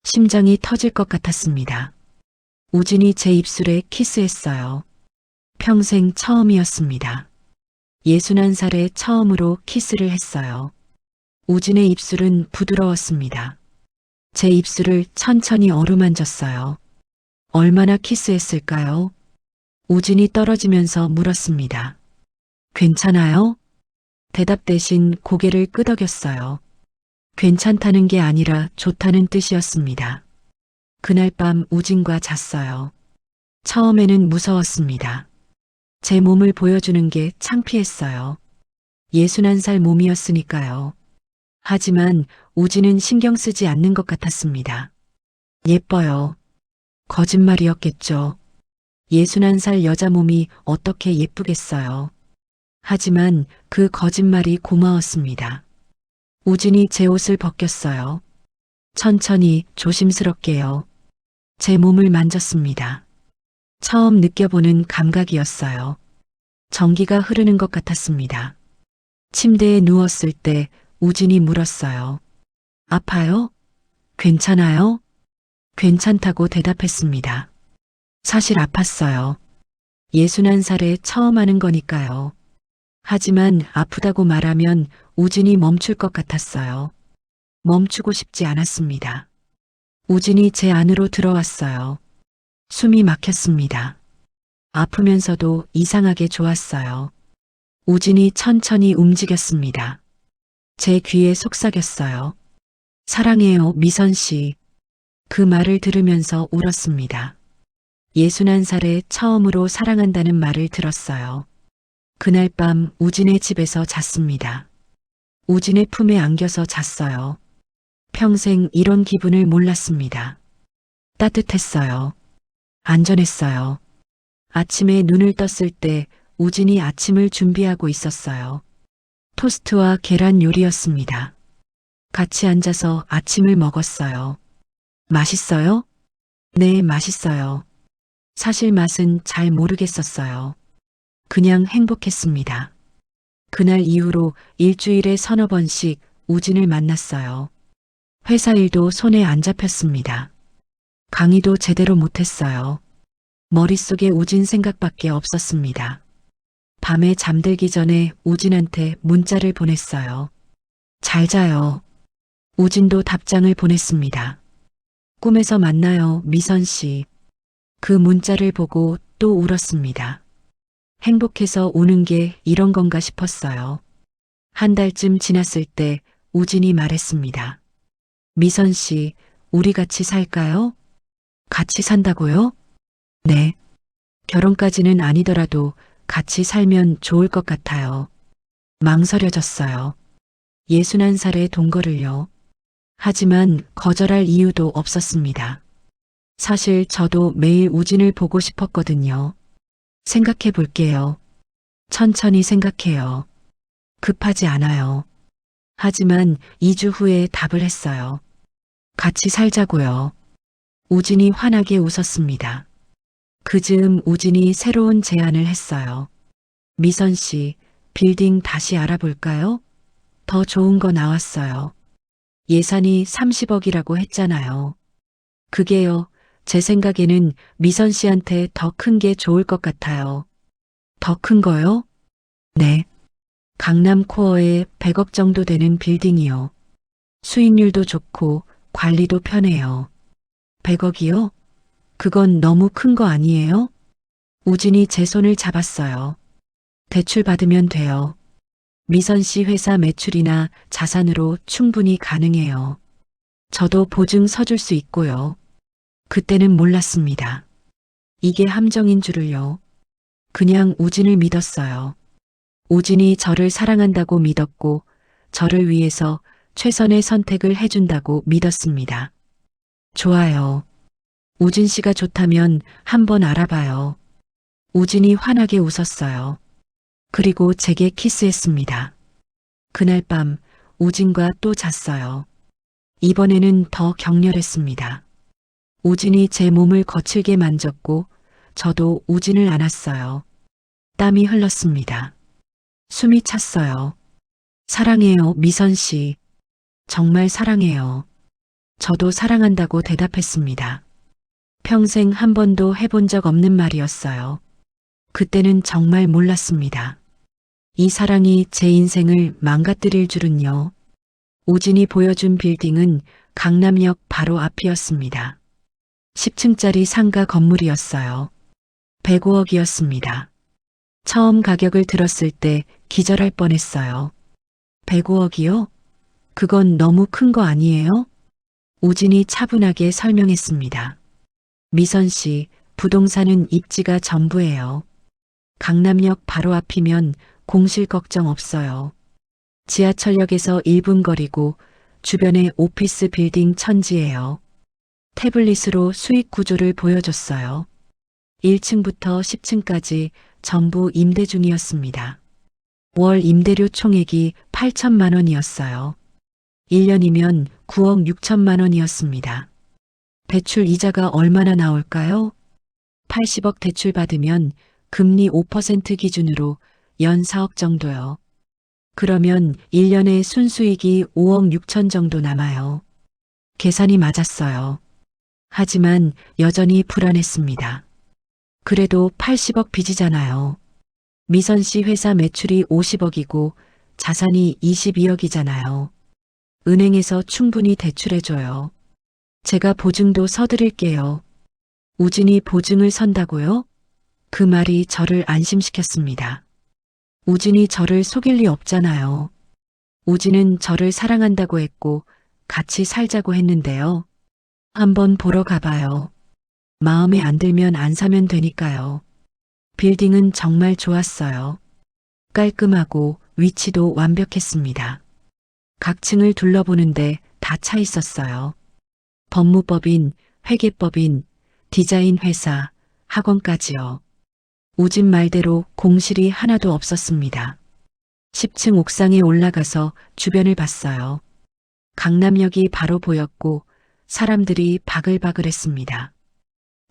심장이 터질 것 같았습니다. 우진이 제 입술에 키스했어요. 평생 처음이었습니다. 61살에 처음으로 키스를 했어요. 우진의 입술은 부드러웠습니다. 제 입술을 천천히 어루만졌어요. 얼마나 키스했을까요? 우진이 떨어지면서 물었습니다. 괜찮아요? 대답 대신 고개를 끄덕였어요. 괜찮다는 게 아니라 좋다는 뜻이었습니다. 그날 밤 우진과 잤어요. 처음에는 무서웠습니다. 제 몸을 보여주는 게 창피했어요. 61살 몸이었으니까요. 하지만 우진은 신경 쓰지 않는 것 같았습니다. 예뻐요. 거짓말이었겠죠. 61살 여자 몸이 어떻게 예쁘겠어요. 하지만 그 거짓말이 고마웠습니다. 우진이 제 옷을 벗겼어요. 천천히 조심스럽게요. 제 몸을 만졌습니다. 처음 느껴보는 감각이었어요. 전기가 흐르는 것 같았습니다. 침대에 누웠을 때 우진이 물었어요. 아파요? 괜찮아요? 괜찮다고 대답했습니다. 사실 아팠어요. 61살에 처음 하는 거니까요. 하지만 아프다고 말하면 우진이 멈출 것 같았어요. 멈추고 싶지 않았습니다. 우진이 제 안으로 들어왔어요. 숨이 막혔습니다. 아프면서도 이상하게 좋았어요. 우진이 천천히 움직였습니다. 제 귀에 속삭였어요. 사랑해요, 미선 씨. 그 말을 들으면서 울었습니다. 61살에 처음으로 사랑한다는 말을 들었어요. 그날 밤 우진의 집에서 잤습니다. 우진의 품에 안겨서 잤어요. 평생 이런 기분을 몰랐습니다. 따뜻했어요. 안전했어요. 아침에 눈을 떴을 때 우진이 아침을 준비하고 있었어요. 토스트와 계란 요리였습니다. 같이 앉아서 아침을 먹었어요. 맛있어요? 네, 맛있어요. 사실 맛은 잘 모르겠었어요. 그냥 행복했습니다. 그날 이후로 일주일에 서너 번씩 우진을 만났어요. 회사 일도 손에 안 잡혔습니다. 강의도 제대로 못했어요. 머릿속에 우진 생각밖에 없었습니다. 밤에 잠들기 전에 우진한테 문자를 보냈어요. 잘 자요. 우진도 답장을 보냈습니다. 꿈에서 만나요, 미선 씨. 그 문자를 보고 또 울었습니다. 행복해서 우는 게 이런 건가 싶었어요. 한 달쯤 지났을 때 우진이 말했습니다. 미선 씨, 우리 같이 살까요? 같이 산다고요? 네. 결혼까지는 아니더라도 같이 살면 좋을 것 같아요. 망설여졌어요. 61살의 동거를요. 하지만 거절할 이유도 없었습니다. 사실 저도 매일 우진을 보고 싶었거든요. 생각해 볼게요. 천천히 생각해요. 급하지 않아요. 하지만 2주 후에 답을 했어요. 같이 살자고요. 우진이 환하게 웃었습니다. 그 즈음 우진이 새로운 제안을 했어요. 미선 씨, 빌딩 다시 알아볼까요? 더 좋은 거 나왔어요. 예산이 30억이라고 했잖아요. 그게요, 제 생각에는 미선 씨한테 더 큰 게 좋을 것 같아요. 더 큰 거요? 네. 강남 코어에 100억 정도 되는 빌딩이요. 수익률도 좋고 관리도 편해요. 100억이요? 그건 너무 큰 거 아니에요? 우진이 제 손을 잡았어요. 대출 받으면 돼요. 미선 씨 회사 매출이나 자산으로 충분히 가능해요. 저도 보증 서줄 수 있고요. 그때는 몰랐습니다. 이게 함정인 줄을요. 그냥 우진을 믿었어요. 우진이 저를 사랑한다고 믿었고, 저를 위해서 최선의 선택을 해준다고 믿었습니다. 좋아요. 우진 씨가 좋다면 한번 알아봐요. 우진이 환하게 웃었어요. 그리고 제게 키스했습니다. 그날 밤 우진과 또 잤어요. 이번에는 더 격렬했습니다. 우진이 제 몸을 거칠게 만졌고 저도 우진을 안았어요. 땀이 흘렀습니다. 숨이 찼어요. 사랑해요, 미선 씨. 정말 사랑해요. 저도 사랑한다고 대답했습니다. 평생 한 번도 해본 적 없는 말이었어요. 그때는 정말 몰랐습니다. 이 사랑이 제 인생을 망가뜨릴 줄은요. 우진이 보여준 빌딩은 강남역 바로 앞이었습니다. 10층짜리 상가 건물이었어요. 105억이었습니다. 처음 가격을 들었을 때 기절할 뻔했어요. 105억이요? 그건 너무 큰 거 아니에요? 우진이 차분하게 설명했습니다. 미선 씨, 부동산은 입지가 전부예요. 강남역 바로 앞이면 공실 걱정 없어요. 지하철역에서 1분 거리고 주변에 오피스 빌딩 천지예요. 태블릿으로 수익 구조를 보여줬어요. 1층부터 10층까지 전부 임대 중이었습니다. 월 임대료 총액이 8천만 원이었어요. 1년이면 9억 6천만 원이었습니다. 대출 이자가 얼마나 나올까요? 80억 대출 받으면 금리 5% 기준으로 연 4억 정도요. 그러면 1년에 순수익이 5억 6천 정도 남아요. 계산이 맞았어요. 하지만 여전히 불안했습니다. 그래도 80억 빚이잖아요. 미선 씨 회사 매출이 50억이고 자산이 22억이잖아요. 은행에서 충분히 대출해줘요. 제가 보증도 서드릴게요. 우진이 보증을 선다고요? 그 말이 저를 안심시켰습니다. 우진이 저를 속일 리 없잖아요. 우진은 저를 사랑한다고 했고 같이 살자고 했는데요. 한번 보러 가봐요. 마음에 안 들면 안 사면 되니까요. 빌딩은 정말 좋았어요. 깔끔하고 위치도 완벽했습니다. 각 층을 둘러보는데 다 차 있었어요. 법무법인, 회계법인, 디자인 회사, 학원까지요. 우진 말대로 공실이 하나도 없었습니다. 10층 옥상에 올라가서 주변을 봤어요. 강남역이 바로 보였고 사람들이 바글바글했습니다.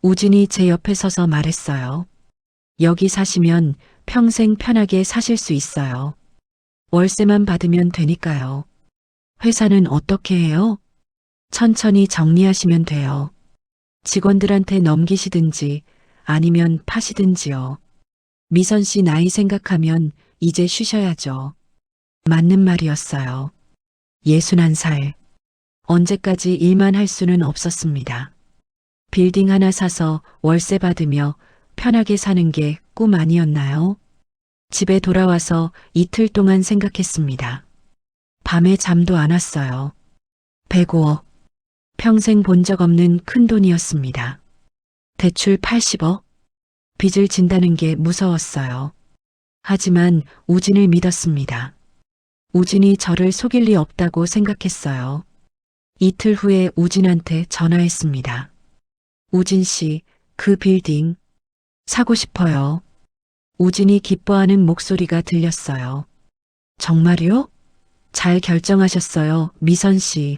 우진이 제 옆에 서서 말했어요. 여기 사시면 평생 편하게 사실 수 있어요. 월세만 받으면 되니까요. 회사는 어떻게 해요? 천천히 정리하시면 돼요. 직원들한테 넘기시든지 아니면 파시든지요. 미선 씨 나이 생각하면 이제 쉬셔야죠. 맞는 말이었어요. 61살. 언제까지 일만 할 수는 없었습니다. 빌딩 하나 사서 월세 받으며 편하게 사는 게 꿈 아니었나요? 집에 돌아와서 이틀 동안 생각했습니다. 밤에 잠도 안 왔어요. 105억. 평생 본 적 없는 큰 돈이었습니다. 대출 80억? 빚을 진다는 게 무서웠어요. 하지만 우진을 믿었습니다. 우진이 저를 속일 리 없다고 생각했어요. 이틀 후에 우진한테 전화했습니다. 우진 씨, 그 빌딩 사고 싶어요. 우진이 기뻐하는 목소리가 들렸어요. 정말요? 잘 결정하셨어요, 미선 씨.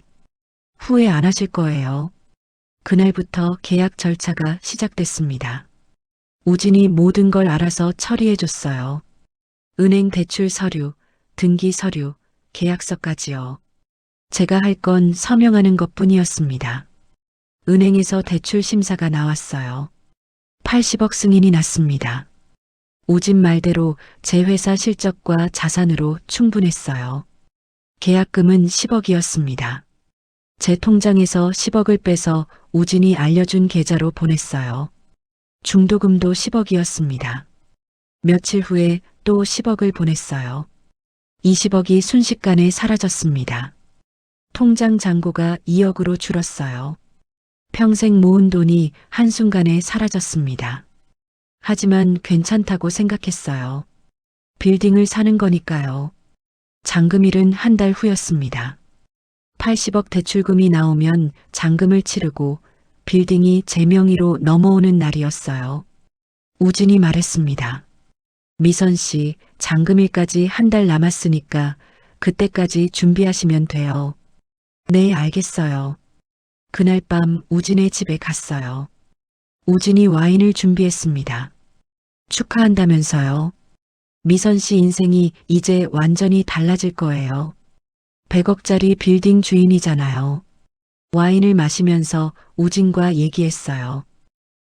후회 안 하실 거예요. 그날부터 계약 절차가 시작됐습니다. 우진이 모든 걸 알아서 처리해줬어요. 은행 대출 서류, 등기 서류, 계약서까지요. 제가 할 건 서명하는 것뿐이었습니다. 은행에서 대출 심사가 나왔어요. 80억 승인이 났습니다. 우진 말대로 제 회사 실적과 자산으로 충분했어요. 계약금은 10억이었습니다. 제 통장에서 10억을 빼서 우진이 알려준 계좌로 보냈어요. 중도금도 10억이었습니다. 며칠 후에 또 10억을 보냈어요. 20억이 순식간에 사라졌습니다. 통장 잔고가 2억으로 줄었어요. 평생 모은 돈이 한순간에 사라졌습니다. 하지만 괜찮다고 생각했어요. 빌딩을 사는 거니까요. 잔금일은 한 달 후였습니다. 80억 대출금이 나오면 잔금을 치르고 빌딩이 제 명의로 넘어오는 날이었어요. 우진이 말했습니다. 미선 씨, 잔금일까지 한 달 남았으니까 그때까지 준비하시면 돼요. 네, 알겠어요. 그날 밤 우진의 집에 갔어요. 우진이 와인을 준비했습니다. 축하한다면서요. 미선 씨 인생이 이제 완전히 달라질 거예요. 100억짜리 빌딩 주인이잖아요. 와인을 마시면서 우진과 얘기했어요.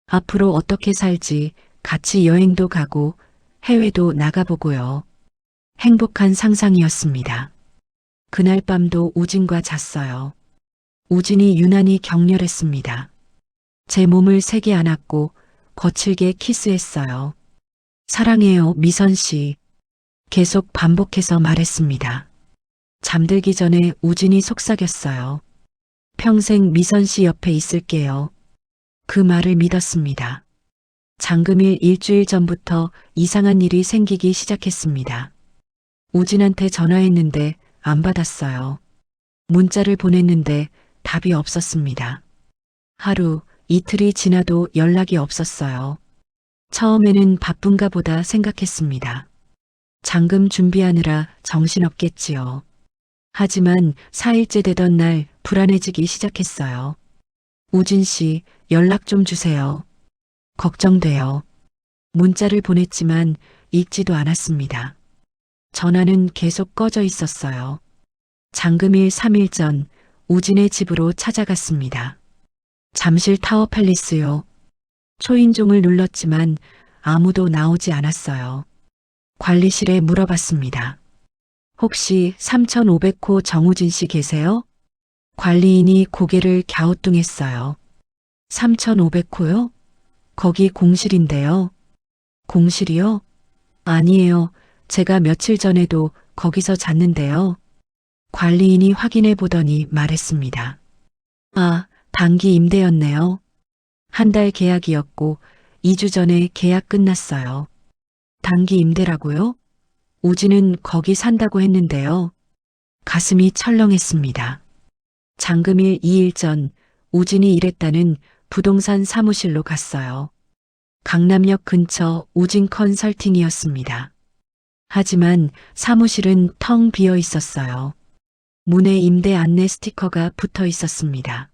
앞으로 어떻게 살지, 같이 여행도 가고 해외도 나가보고요. 행복한 상상이었습니다. 그날 밤도 우진과 잤어요. 우진이 유난히 격렬했습니다. 제 몸을 세게 안았고 거칠게 키스했어요. 사랑해요, 미선 씨. 계속 반복해서 말했습니다. 잠들기 전에 우진이 속삭였어요. 평생 미선 씨 옆에 있을게요. 그 말을 믿었습니다. 장금일 일주일 전부터 이상한 일이 생기기 시작했습니다. 우진한테 전화했는데 안 받았어요. 문자를 보냈는데 답이 없었습니다. 하루, 이틀이 지나도 연락이 없었어요. 처음에는 바쁜가 보다 생각했습니다. 잔금 준비하느라 정신없겠지요. 하지만 4일째 되던 날 불안해지기 시작했어요. 우진 씨, 연락 좀 주세요. 걱정돼요. 문자를 보냈지만 읽지도 않았습니다. 전화는 계속 꺼져 있었어요. 잔금일 3일 전 우진의 집으로 찾아갔습니다. 잠실 타워팰리스요. 초인종을 눌렀지만 아무도 나오지 않았어요. 관리실에 물어봤습니다. 혹시 3500호 정우진 씨 계세요? 관리인이 고개를 갸우뚱했어요. 3500호요? 거기 공실인데요. 공실이요? 아니에요. 제가 며칠 전에도 거기서 잤는데요. 관리인이 확인해 보더니 말했습니다. 아, 단기 임대였네요. 한 달 계약이었고 2주 전에 계약 끝났어요. 단기 임대라고요? 우진은 거기 산다고 했는데요. 가슴이 철렁했습니다. 잔금일 2일 전 우진이 일했다는 부동산 사무실로 갔어요. 강남역 근처 우진 컨설팅이었습니다. 하지만 사무실은 텅 비어 있었어요. 문에 임대 안내 스티커가 붙어 있었습니다.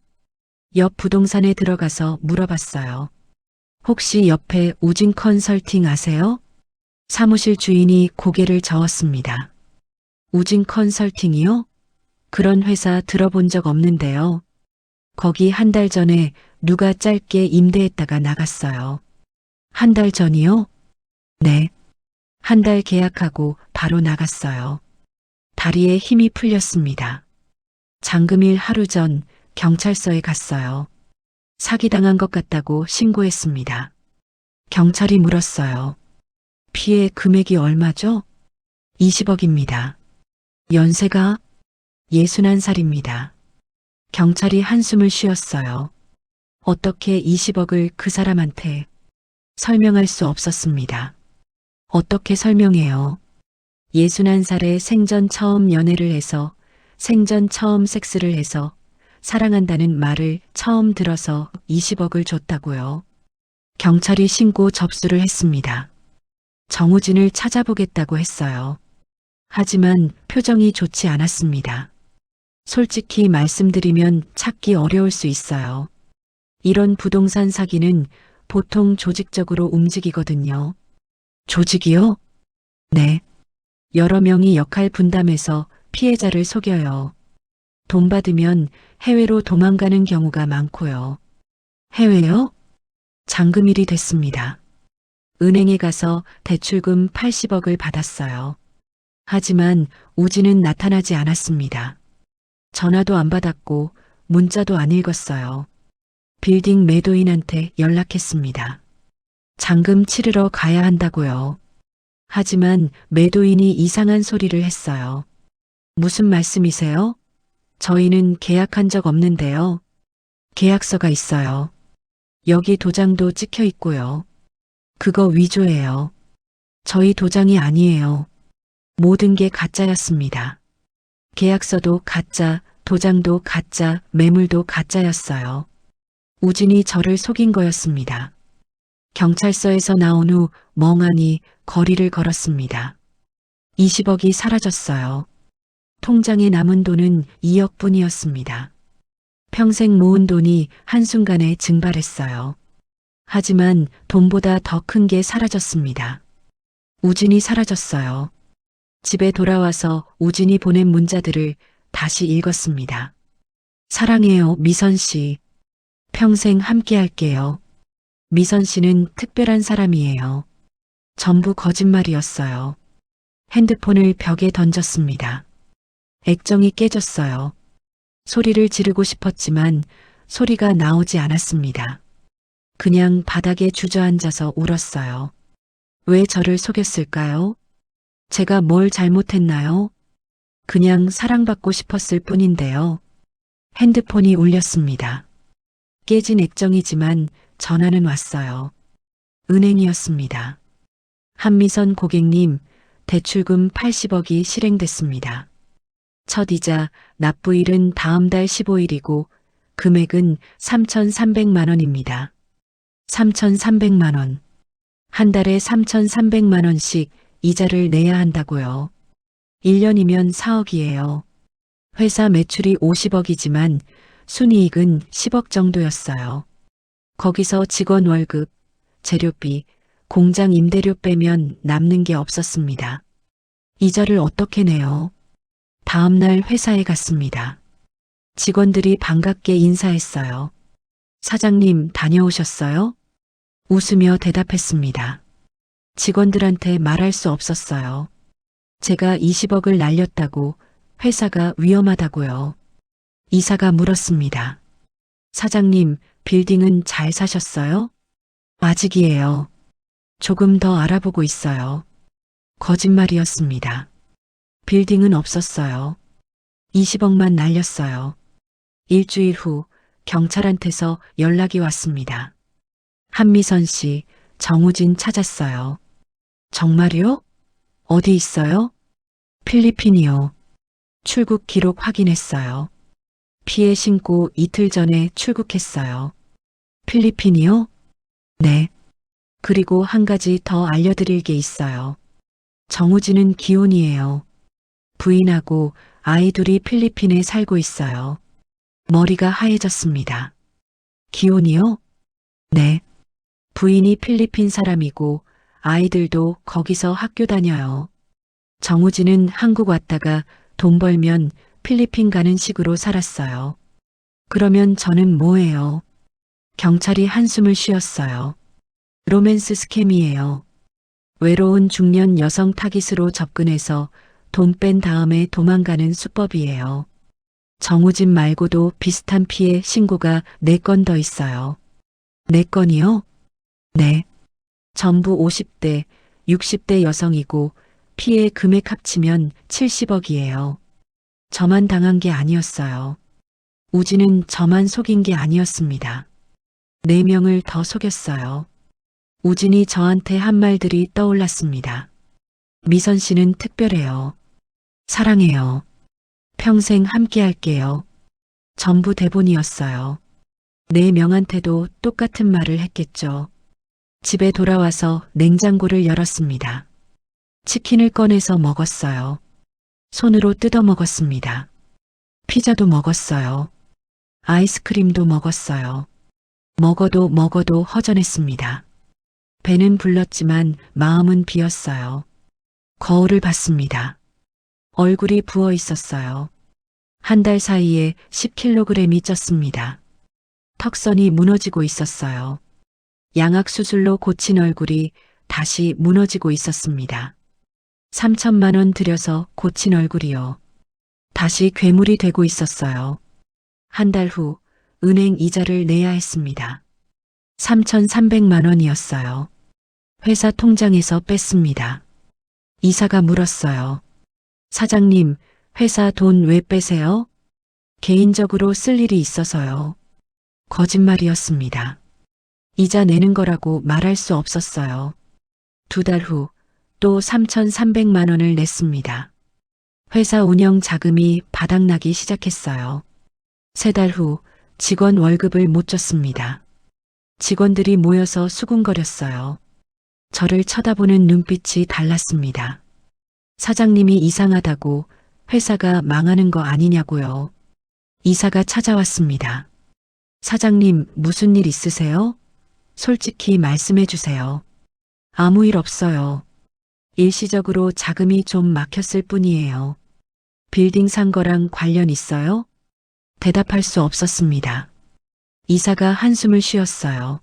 옆 부동산에 들어가서 물어봤어요. 혹시 옆에 우진 컨설팅 아세요? 사무실 주인이 고개를 저었습니다. 우진 컨설팅이요? 그런 회사 들어본 적 없는데요. 거기 한 달 전에 누가 짧게 임대했다가 나갔어요. 한 달 전이요? 네. 한 달 계약하고 바로 나갔어요. 다리에 힘이 풀렸습니다. 잔금일 하루 전 경찰서에 갔어요. 사기당한 것 같다고 신고했습니다. 경찰이 물었어요. 피해 금액이 얼마죠? 20억입니다. 연세가 61살입니다. 경찰이 한숨을 쉬었어요. 어떻게 20억을 그 사람한테 설명할 수 없었습니다. 어떻게 설명해요? 61살에 생전 처음 연애를 해서 생전 처음 섹스를 해서 사랑한다는 말을 처음 들어서 20억을 줬다고요. 경찰이 신고 접수를 했습니다. 정우진을 찾아보겠다고 했어요. 하지만 표정이 좋지 않았습니다. 솔직히 말씀드리면 찾기 어려울 수 있어요. 이런 부동산 사기는 보통 조직적으로 움직이거든요. 조직이요? 네. 여러 명이 역할 분담해서 피해자를 속여요. 돈 받으면 해외로 도망가는 경우가 많고요. 해외요? 잔금일이 됐습니다. 은행에 가서 대출금 80억을 받았어요. 하지만 우진은 나타나지 않았습니다. 전화도 안 받았고 문자도 안 읽었어요. 빌딩 매도인한테 연락했습니다. 잔금 치르러 가야 한다고요. 하지만 매도인이 이상한 소리를 했어요. 무슨 말씀이세요? 저희는 계약한 적 없는데요. 계약서가 있어요. 여기 도장도 찍혀 있고요. 그거 위조예요. 저희 도장이 아니에요. 모든 게 가짜였습니다. 계약서도 가짜, 도장도 가짜, 매물도 가짜였어요. 우진이 저를 속인 거였습니다. 경찰서에서 나온 후 멍하니 거리를 걸었습니다. 20억이 사라졌어요. 통장에 남은 돈은 2억뿐이었습니다. 평생 모은 돈이 한순간에 증발했어요. 하지만 돈보다 더 큰 게 사라졌습니다. 우진이 사라졌어요. 집에 돌아와서 우진이 보낸 문자들을 다시 읽었습니다. 사랑해요, 미선 씨. 평생 함께 할게요. 미선 씨는 특별한 사람이에요. 전부 거짓말이었어요. 핸드폰을 벽에 던졌습니다. 액정이 깨졌어요. 소리를 지르고 싶었지만 소리가 나오지 않았습니다. 그냥 바닥에 주저앉아서 울었어요. 왜 저를 속였을까요? 제가 뭘 잘못했나요? 그냥 사랑받고 싶었을 뿐인데요. 핸드폰이 울렸습니다. 깨진 액정이지만 전화는 왔어요. 은행이었습니다. 한미선 고객님, 대출금 80억이 실행됐습니다. 첫 이자, 납부일은 다음 달 15일이고 금액은 3,300만 원입니다. 3,300만 원. 한 달에 3,300만 원씩 이자를 내야 한다고요. 1년이면 4억이에요. 회사 매출이 50억이지만 순이익은 10억 정도였어요. 거기서 직원 월급, 재료비, 공장 임대료 빼면 남는 게 없었습니다. 이자를 어떻게 내요? 다음 날 회사에 갔습니다. 직원들이 반갑게 인사했어요. 사장님 다녀오셨어요? 웃으며 대답했습니다. 직원들한테 말할 수 없었어요. 제가 20억을 날렸다고, 회사가 위험하다고요. 이사가 물었습니다. 사장님, 빌딩은 잘 사셨어요? 아직이에요. 조금 더 알아보고 있어요. 거짓말이었습니다. 빌딩은 없었어요. 20억만 날렸어요. 일주일 후 경찰한테서 연락이 왔습니다. 한미선 씨, 정우진 찾았어요. 정말요? 어디 있어요? 필리핀이요. 출국 기록 확인했어요. 피해 신고 이틀 전에 출국했어요. 필리핀이요? 네. 그리고 한 가지 더 알려드릴 게 있어요. 정우진은 기혼이에요. 부인하고 아이 둘이 필리핀에 살고 있어요. 머리가 하얘졌습니다. 기혼이요? 네. 부인이 필리핀 사람이고 아이들도 거기서 학교 다녀요. 정우진은 한국 왔다가 돈 벌면 필리핀 가는 식으로 살았어요. 그러면 저는 뭐예요? 경찰이 한숨을 쉬었어요. 로맨스 스캠이에요. 외로운 중년 여성 타깃으로 접근해서 돈 뺀 다음에 도망가는 수법이에요. 정우진 말고도 비슷한 피해 신고가 4건 더 있어요. 4건이요? 네. 전부 50대, 60대 여성이고 피해 금액 합치면 70억이에요. 저만 당한 게 아니었어요. 우진은 저만 속인 게 아니었습니다. 4명을 더 속였어요. 우진이 저한테 한 말들이 떠올랐습니다. 미선 씨는 특별해요. 사랑해요. 평생 함께 할게요. 전부 대본이었어요. 4명한테도 똑같은 말을 했겠죠. 집에 돌아와서 냉장고를 열었습니다. 치킨을 꺼내서 먹었어요. 손으로 뜯어 먹었습니다. 피자도 먹었어요. 아이스크림도 먹었어요. 먹어도 허전했습니다. 배는 불렀지만 마음은 비었어요. 거울을 봤습니다. 얼굴이 부어 있었어요. 한 달 사이에 10kg이 쪘습니다. 턱선이 무너지고 있었어요. 양악 수술로 고친 얼굴이 다시 무너지고 있었습니다. 3천만 원 들여서 고친 얼굴이요. 다시 괴물이 되고 있었어요. 한 달 후 은행 이자를 내야 했습니다. 3,300만 원이었어요. 회사 통장에서 뺐습니다. 이사가 물었어요. 사장님, 회사 돈 왜 빼세요? 개인적으로 쓸 일이 있어서요. 거짓말이었습니다. 이자 내는 거라고 말할 수 없었어요. 2달 후 또 3,300만 원을 냈습니다. 회사 운영 자금이 바닥나기 시작했어요. 3달 후 직원 월급을 못 줬습니다. 직원들이 모여서 수군거렸어요. 저를 쳐다보는 눈빛이 달랐습니다. 사장님이 이상하다고, 회사가 망하는 거 아니냐고요. 이사가 찾아왔습니다. 사장님, 무슨 일 있으세요? 솔직히 말씀해 주세요. 아무 일 없어요. 일시적으로 자금이 좀 막혔을 뿐이에요. 빌딩 산 거랑 관련 있어요? 대답할 수 없었습니다. 이사가 한숨을 쉬었어요.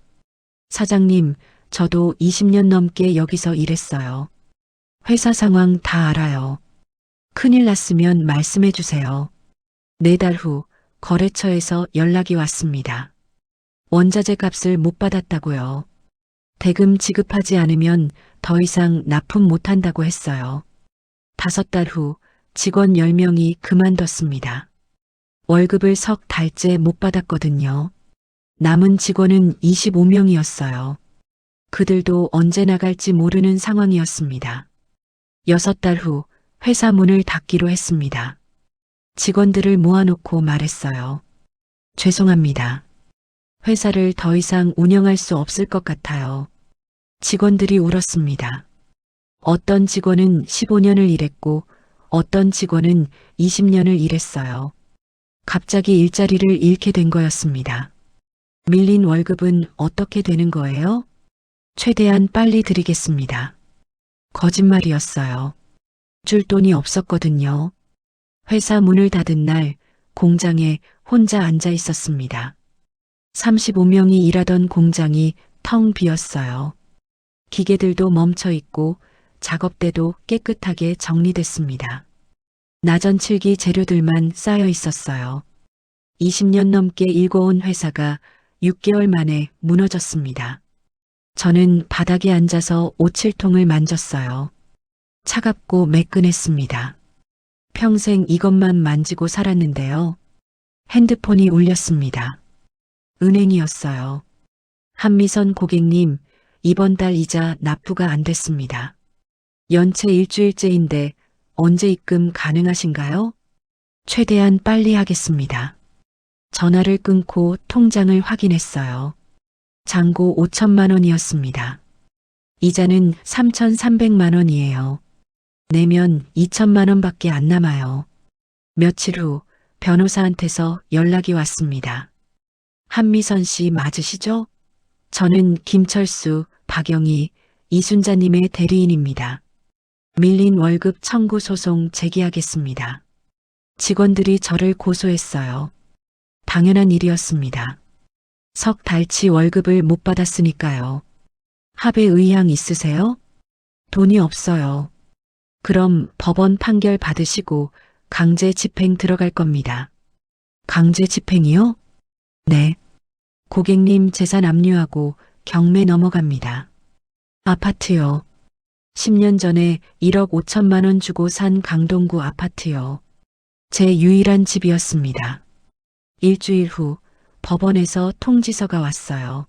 사장님, 저도 20년 넘게 여기서 일했어요. 회사 상황 다 알아요. 큰일 났으면 말씀해 주세요. 4달 후 거래처에서 연락이 왔습니다. 원자재 값을 못 받았다고요. 대금 지급하지 않으면 더 이상 납품 못 한다고 했어요. 5달 후 직원 10명이 그만뒀습니다. 월급을 석 달째 못 받았거든요. 남은 직원은 25명이었어요. 그들도 언제 나갈지 모르는 상황이었습니다. 6달 후 회사 문을 닫기로 했습니다. 직원들을 모아놓고 말했어요. 죄송합니다. 회사를 더 이상 운영할 수 없을 것 같아요. 직원들이 울었습니다. 어떤 직원은 15년을 일했고 어떤 직원은 20년을 일했어요. 갑자기 일자리를 잃게 된 거였습니다. 밀린 월급은 어떻게 되는 거예요? 최대한 빨리 드리겠습니다. 거짓말이었어요. 줄 돈이 없었거든요. 회사 문을 닫은 날 공장에 혼자 앉아 있었습니다. 35명이 일하던 공장이 텅 비었어요. 기계들도 멈춰 있고 작업대도 깨끗하게 정리됐습니다. 나전칠기 재료들만 쌓여 있었어요. 20년 넘게 일궈온 회사가 6개월 만에 무너졌습니다. 저는 바닥에 앉아서 오칠통을 만졌어요. 차갑고 매끈했습니다. 평생 이것만 만지고 살았는데요. 핸드폰이 울렸습니다. 은행이었어요. 한미선 고객님, 이번 달 이자 납부가 안 됐습니다. 연체 일주일째인데 언제 입금 가능하신가요? 최대한 빨리 하겠습니다. 전화를 끊고 통장을 확인했어요. 잔고 5천만 원이었습니다. 이자는 3,300만 원이에요. 내면 2천만 원밖에 안 남아요. 며칠 후 변호사한테서 연락이 왔습니다. 한미선 씨 맞으시죠? 저는 김철수, 박영희, 이순자님의 대리인입니다. 밀린 월급 청구 소송 제기하겠습니다. 직원들이 저를 고소했어요. 당연한 일이었습니다. 석 달치 월급을 못 받았으니까요. 합의 의향 있으세요? 돈이 없어요. 그럼 법원 판결 받으시고 강제 집행 들어갈 겁니다. 강제 집행이요? 네. 고객님 재산 압류하고 경매 넘어갑니다. 아파트요. 10년 전에 1억 5천만 원 주고 산 강동구 아파트요. 제 유일한 집이었습니다. 일주일 후 법원에서 통지서가 왔어요.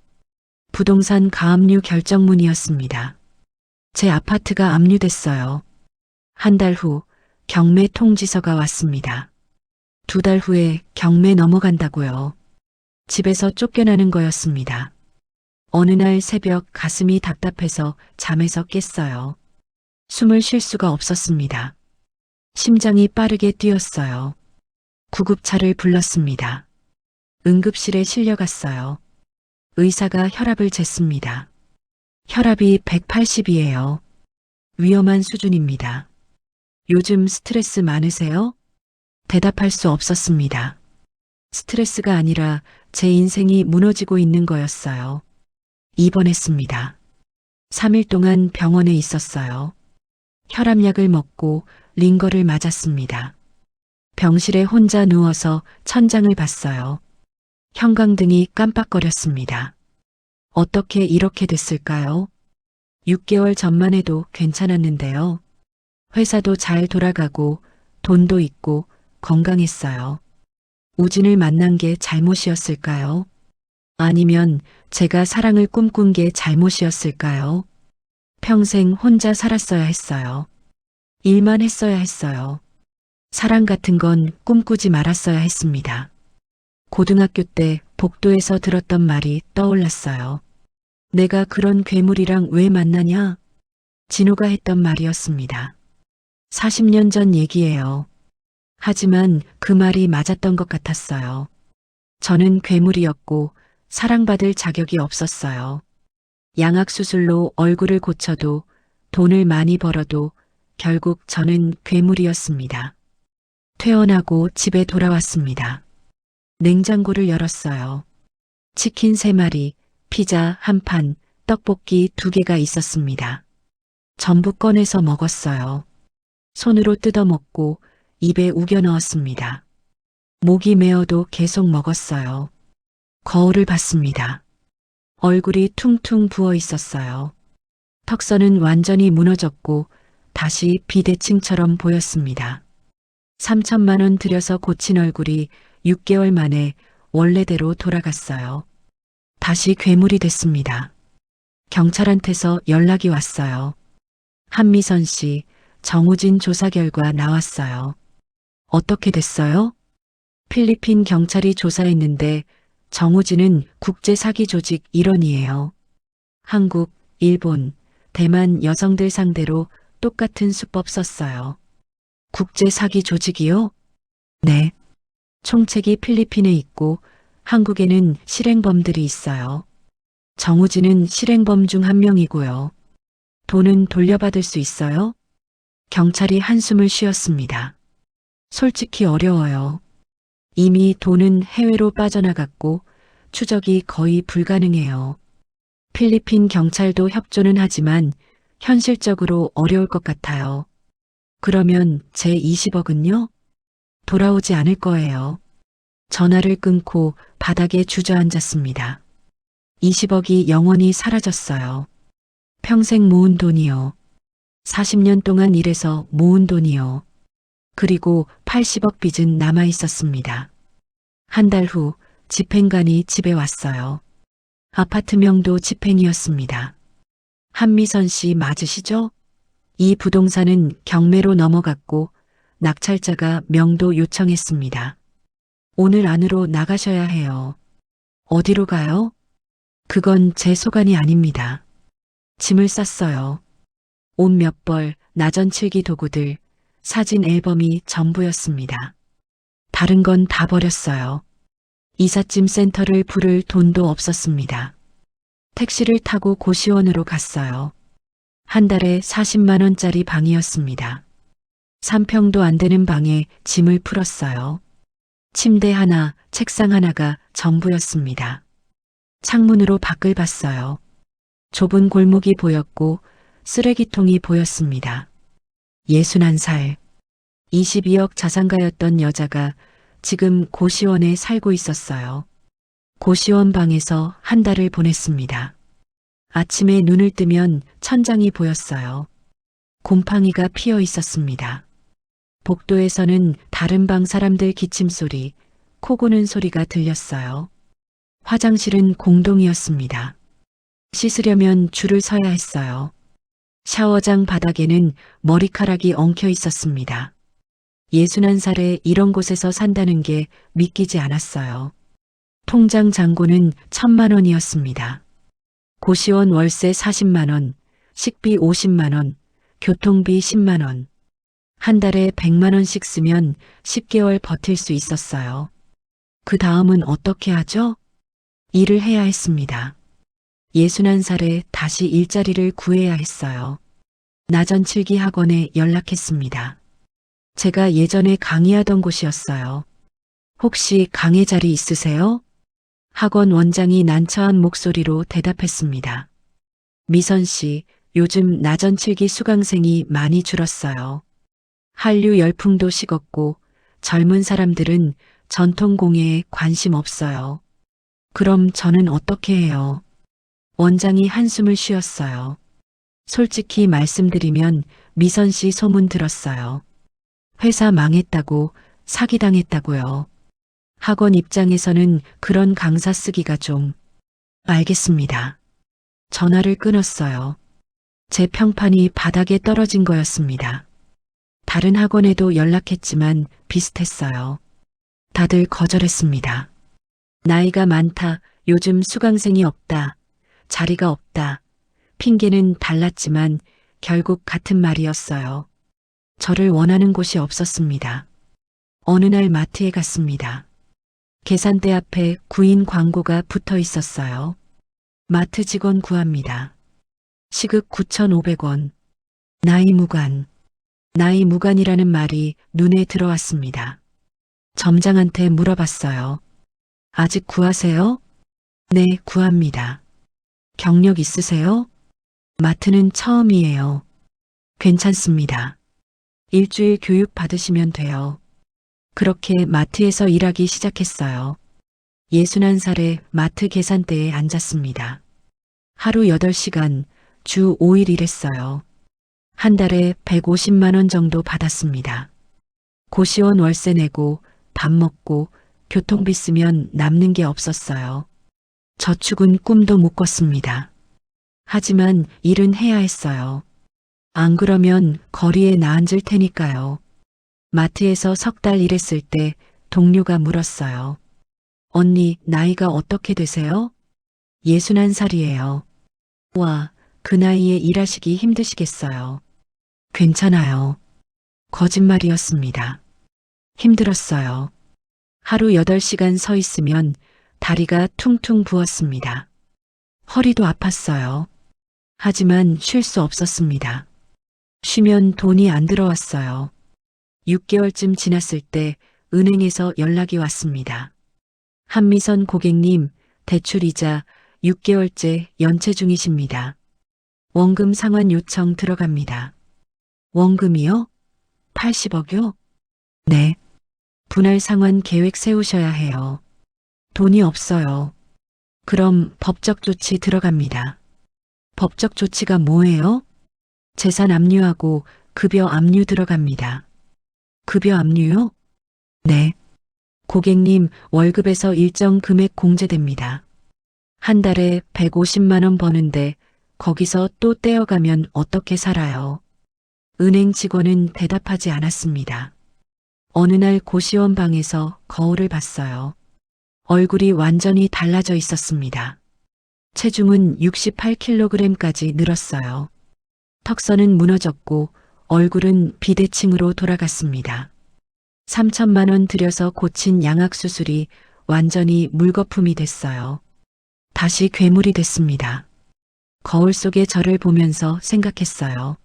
부동산 가압류 결정문이었습니다. 제 아파트가 압류됐어요. 한 달 후 경매 통지서가 왔습니다. 2달 후에 경매 넘어간다고요. 집에서 쫓겨나는 거였습니다. 어느 날 새벽 가슴이 답답해서 잠에서 깼어요. 숨을 쉴 수가 없었습니다. 심장이 빠르게 뛰었어요. 구급차를 불렀습니다. 응급실에 실려갔어요. 의사가 혈압을 쟀습니다. 혈압이 180이에요. 위험한 수준입니다. 요즘 스트레스 많으세요? 대답할 수 없었습니다. 스트레스가 아니라 제 인생이 무너지고 있는 거였어요. 입원했습니다. 3일 동안 병원에 있었어요. 혈압약을 먹고 링거를 맞았습니다. 병실에 혼자 누워서 천장을 봤어요. 형광등이 깜빡거렸습니다. 어떻게 이렇게 됐을까요? 6개월 전만 해도 괜찮았는데요. 회사도 잘 돌아가고 돈도 있고 건강했어요. 우진을 만난 게 잘못이었을까요? 아니면 제가 사랑을 꿈꾼 게 잘못이었을까요? 평생 혼자 살았어야 했어요. 일만 했어야 했어요. 사랑 같은 건 꿈꾸지 말았어야 했습니다. 고등학교 때 복도에서 들었던 말이 떠올랐어요. 내가 그런 괴물이랑 왜 만나냐? 진호가 했던 말이었습니다. 40년 전 얘기예요. 하지만 그 말이 맞았던 것 같았어요. 저는 괴물이었고 사랑받을 자격이 없었어요. 양악수술로 얼굴을 고쳐도 돈을 많이 벌어도 결국 저는 괴물이었습니다. 퇴원하고 집에 돌아왔습니다. 냉장고를 열었어요. 치킨 3마리, 피자 1판, 떡볶이 2개가 있었습니다. 전부 꺼내서 먹었어요. 손으로 뜯어먹고 입에 우겨 넣었습니다. 목이 메어도 계속 먹었어요. 거울을 봤습니다. 얼굴이 퉁퉁 부어 있었어요. 턱선은 완전히 무너졌고 다시 비대칭처럼 보였습니다. 3천만 원 들여서 고친 얼굴이 6개월 만에 원래대로 돌아갔어요. 다시 괴물이 됐습니다. 경찰한테서 연락이 왔어요. 한미선 씨, 정우진 조사 결과 나왔어요. 어떻게 됐어요? 필리핀 경찰이 조사했는데 정우진은 국제 사기 조직 일원이에요. 한국, 일본, 대만 여성들 상대로 똑같은 수법 썼어요. 국제 사기 조직이요? 네. 총책이 필리핀에 있고 한국에는 실행범들이 있어요. 정우진은 실행범 중 한 명이고요. 돈은 돌려받을 수 있어요? 경찰이 한숨을 쉬었습니다. 솔직히 어려워요. 이미 돈은 해외로 빠져나갔고 추적이 거의 불가능해요. 필리핀 경찰도 협조는 하지만 현실적으로 어려울 것 같아요. 그러면 제 20억은요? 돌아오지 않을 거예요. 전화를 끊고 바닥에 주저앉았습니다. 20억이 영원히 사라졌어요. 평생 모은 돈이요. 40년 동안 일해서 모은 돈이요. 그리고 80억 빚은 남아 있었습니다. 한 달 후 집행관이 집에 왔어요. 아파트명도 집행이었습니다. 한미선 씨 맞으시죠? 이 부동산은 경매로 넘어갔고 낙찰자가 명도 요청했습니다. 오늘 안으로 나가셔야 해요. 어디로 가요? 그건 제 소관이 아닙니다. 짐을 쌌어요. 옷 몇 벌, 나전칠기 도구들, 사진 앨범이 전부였습니다. 다른 건 다 버렸어요. 이삿짐 센터를 부를 돈도 없었습니다. 택시를 타고 고시원으로 갔어요. 한 달에 40만 원짜리 방이었습니다. 3평도 안 되는 방에 짐을 풀었어요. 침대 하나, 책상 하나가 전부였습니다. 창문으로 밖을 봤어요. 좁은 골목이 보였고 쓰레기통이 보였습니다. 61살, 22억 자산가였던 여자가 지금 고시원에 살고 있었어요. 고시원 방에서 한 달을 보냈습니다. 아침에 눈을 뜨면 천장이 보였어요. 곰팡이가 피어 있었습니다. 복도에서는 다른 방 사람들 기침 소리, 코 고는 소리가 들렸어요. 화장실은 공동이었습니다. 씻으려면 줄을 서야 했어요. 샤워장 바닥에는 머리카락이 엉켜 있었습니다. 61살에 이런 곳에서 산다는 게 믿기지 않았어요. 통장 잔고는 1,000만 원이었습니다. 고시원 월세 40만 원, 식비 50만 원, 교통비 10만 원. 한 달에 100만 원씩 쓰면 10개월 버틸 수 있었어요. 그 다음은 어떻게 하죠? 일을 해야 했습니다. 61살에 다시 일자리를 구해야 했어요. 나전칠기 학원에 연락했습니다. 제가 예전에 강의하던 곳이었어요. 혹시 강의 자리 있으세요? 학원 원장이 난처한 목소리로 대답했습니다. 미선 씨, 요즘 나전칠기 수강생이 많이 줄었어요. 한류 열풍도 식었고 젊은 사람들은 전통공예에 관심 없어요. 그럼 저는 어떻게 해요? 원장이 한숨을 쉬었어요. 솔직히 말씀드리면 미선 씨 소문 들었어요. 회사 망했다고, 사기당했다고요. 학원 입장에서는 그런 강사 쓰기가 좀... 알겠습니다. 전화를 끊었어요. 제 평판이 바닥에 떨어진 거였습니다. 다른 학원에도 연락했지만 비슷했어요. 다들 거절했습니다. 나이가 많다, 요즘 수강생이 없다, 자리가 없다. 핑계는 달랐지만 결국 같은 말이었어요. 저를 원하는 곳이 없었습니다. 어느 날 마트에 갔습니다. 계산대 앞에 구인 광고가 붙어 있었어요. 마트 직원 구합니다. 시급 9,500원. 나이 무관. 나이 무관이라는 말이 눈에 들어왔습니다. 점장한테 물어봤어요. 아직 구하세요? 네, 구합니다. 경력 있으세요? 마트는 처음이에요. 괜찮습니다. 일주일 교육 받으시면 돼요. 그렇게 마트에서 일하기 시작했어요. 61살에 마트 계산대에 앉았습니다. 하루 8시간, 주 5일 일했어요. 한 달에 150만 원 정도 받았습니다. 고시원 월세 내고 밥 먹고 교통비 쓰면 남는 게 없었어요. 저축은 꿈도 못 꿨습니다. 하지만 일은 해야 했어요. 안 그러면 거리에 나앉을 테니까요. 마트에서 석 달 일했을 때 동료가 물었어요. 언니, 나이가 어떻게 되세요? 61살이에요. 와, 그 나이에 일하시기 힘드시겠어요. 괜찮아요. 거짓말이었습니다. 힘들었어요. 하루 8시간 서 있으면 다리가 퉁퉁 부었습니다. 허리도 아팠어요. 하지만 쉴 수 없었습니다. 쉬면 돈이 안 들어왔어요. 6개월쯤 지났을 때 은행에서 연락이 왔습니다. 한미선 고객님, 대출이자 6개월째 연체 중이십니다. 원금 상환 요청 들어갑니다. 원금이요? 80억요? 네. 분할 상환 계획 세우셔야 해요. 돈이 없어요. 그럼 법적 조치 들어갑니다. 법적 조치가 뭐예요? 재산 압류하고 급여 압류 들어갑니다. 급여 압류요? 네. 고객님, 월급에서 일정 금액 공제됩니다. 한 달에 150만 원 버는데 거기서 또 떼어가면 어떻게 살아요? 은행 직원은 대답하지 않았습니다. 어느 날 고시원 방에서 거울을 봤어요. 얼굴이 완전히 달라져 있었습니다. 체중은 68kg까지 늘었어요. 턱선은 무너졌고 얼굴은 비대칭으로 돌아갔습니다. 3천만 원 들여서 고친 양악 수술이 완전히 물거품이 됐어요. 다시 괴물이 됐습니다. 거울 속의 저를 보면서 생각했어요.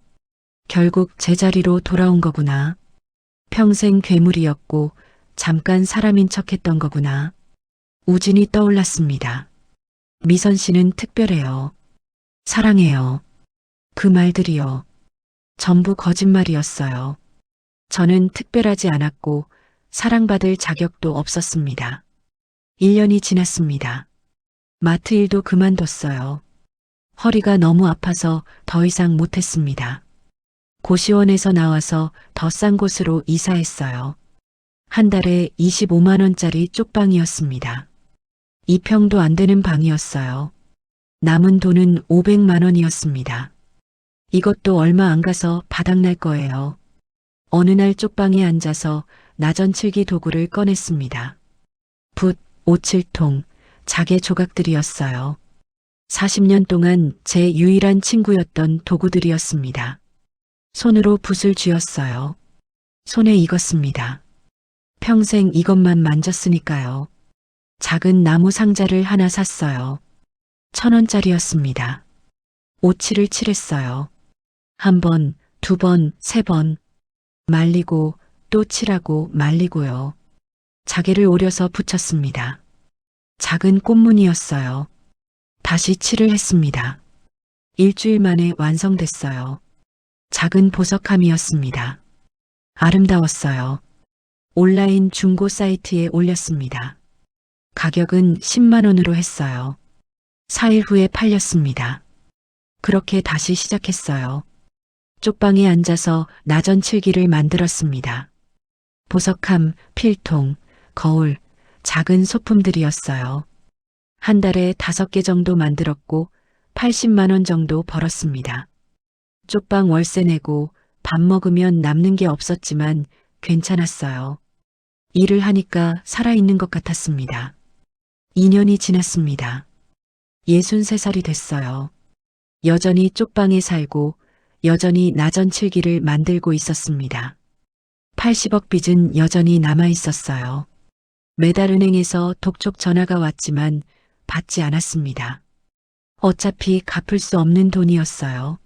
결국 제자리로 돌아온 거구나. 평생 괴물이었고 잠깐 사람인 척했던 거구나. 우진이 떠올랐습니다. 미선 씨는 특별해요. 사랑해요. 그 말들이요. 전부 거짓말이었어요. 저는 특별하지 않았고 사랑받을 자격도 없었습니다. 1년이 지났습니다. 마트 일도 그만뒀어요. 허리가 너무 아파서 더 이상 못했습니다. 고시원에서 나와서 더 싼 곳으로 이사했어요. 한 달에 25만 원짜리 쪽방이었습니다. 2평도 안 되는 방이었어요. 남은 돈은 500만 원이었습니다. 이것도 얼마 안 가서 바닥날 거예요. 어느 날 쪽방에 앉아서 나전칠기 도구를 꺼냈습니다. 붓, 오칠통, 자개 조각들이었어요. 40년 동안 제 유일한 친구였던 도구들이었습니다. 손으로 붓을 쥐었어요. 손에 익었습니다. 평생 이것만 만졌으니까요. 작은 나무 상자를 하나 샀어요. 1,000원짜리였습니다. 오칠을 칠했어요. 한 번, 두 번, 세 번. 말리고 또 칠하고 말리고요. 자개를 오려서 붙였습니다. 작은 꽃무늬였어요. 다시 칠을 했습니다. 일주일 만에 완성됐어요. 작은 보석함이었습니다. 아름다웠어요. 온라인 중고 사이트에 올렸습니다. 가격은 10만 원으로 했어요. 4일 후에 팔렸습니다. 그렇게 다시 시작했어요. 쪽방에 앉아서 나전칠기를 만들었습니다. 보석함, 필통, 거울, 작은 소품들이었어요. 한 달에 5개 정도 만들었고 80만 원 정도 벌었습니다. 쪽방 월세 내고 밥 먹으면 남는 게 없었지만 괜찮았어요. 일을 하니까 살아있는 것 같았습니다. 2년이 지났습니다. 63살이 됐어요. 여전히 쪽방에 살고 여전히 나전칠기를 만들고 있었습니다. 80억 빚은 여전히 남아 있었어요. 매달 은행에서 독촉 전화가 왔지만 받지 않았습니다. 어차피 갚을 수 없는 돈이었어요.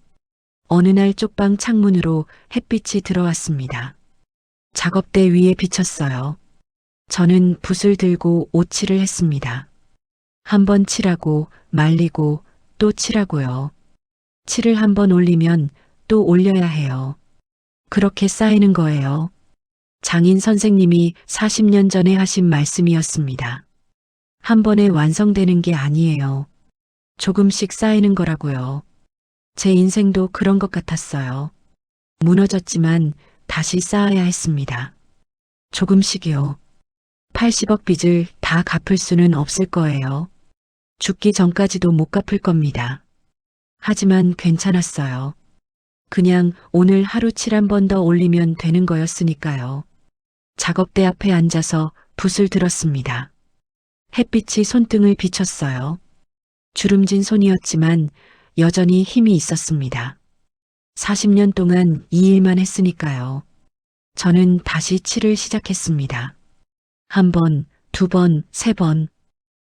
어느 날 쪽방 창문으로 햇빛이 들어왔습니다. 작업대 위에 비쳤어요. 저는 붓을 들고 오칠을 했습니다. 한 번 칠하고 말리고 또 칠하고요. 칠을 한 번 올리면 또 올려야 해요. 그렇게 쌓이는 거예요. 장인 선생님이 40년 전에 하신 말씀이었습니다. 한 번에 완성되는 게 아니에요. 조금씩 쌓이는 거라고요. 제 인생도 그런 것 같았어요. 무너졌지만 다시 쌓아야 했습니다. 조금씩이요. 80억 빚을 다 갚을 수는 없을 거예요. 죽기 전까지도 못 갚을 겁니다. 하지만 괜찮았어요. 그냥 오늘 하루 칠 한 번 더 올리면 되는 거였으니까요. 작업대 앞에 앉아서 붓을 들었습니다. 햇빛이 손등을 비쳤어요. 주름진 손이었지만 여전히 힘이 있었습니다. 40년 동안 이 일만 했으니까요. 저는 다시 칠을 시작했습니다. 한 번, 두 번, 세 번.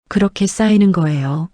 그렇게 쌓이는 거예요.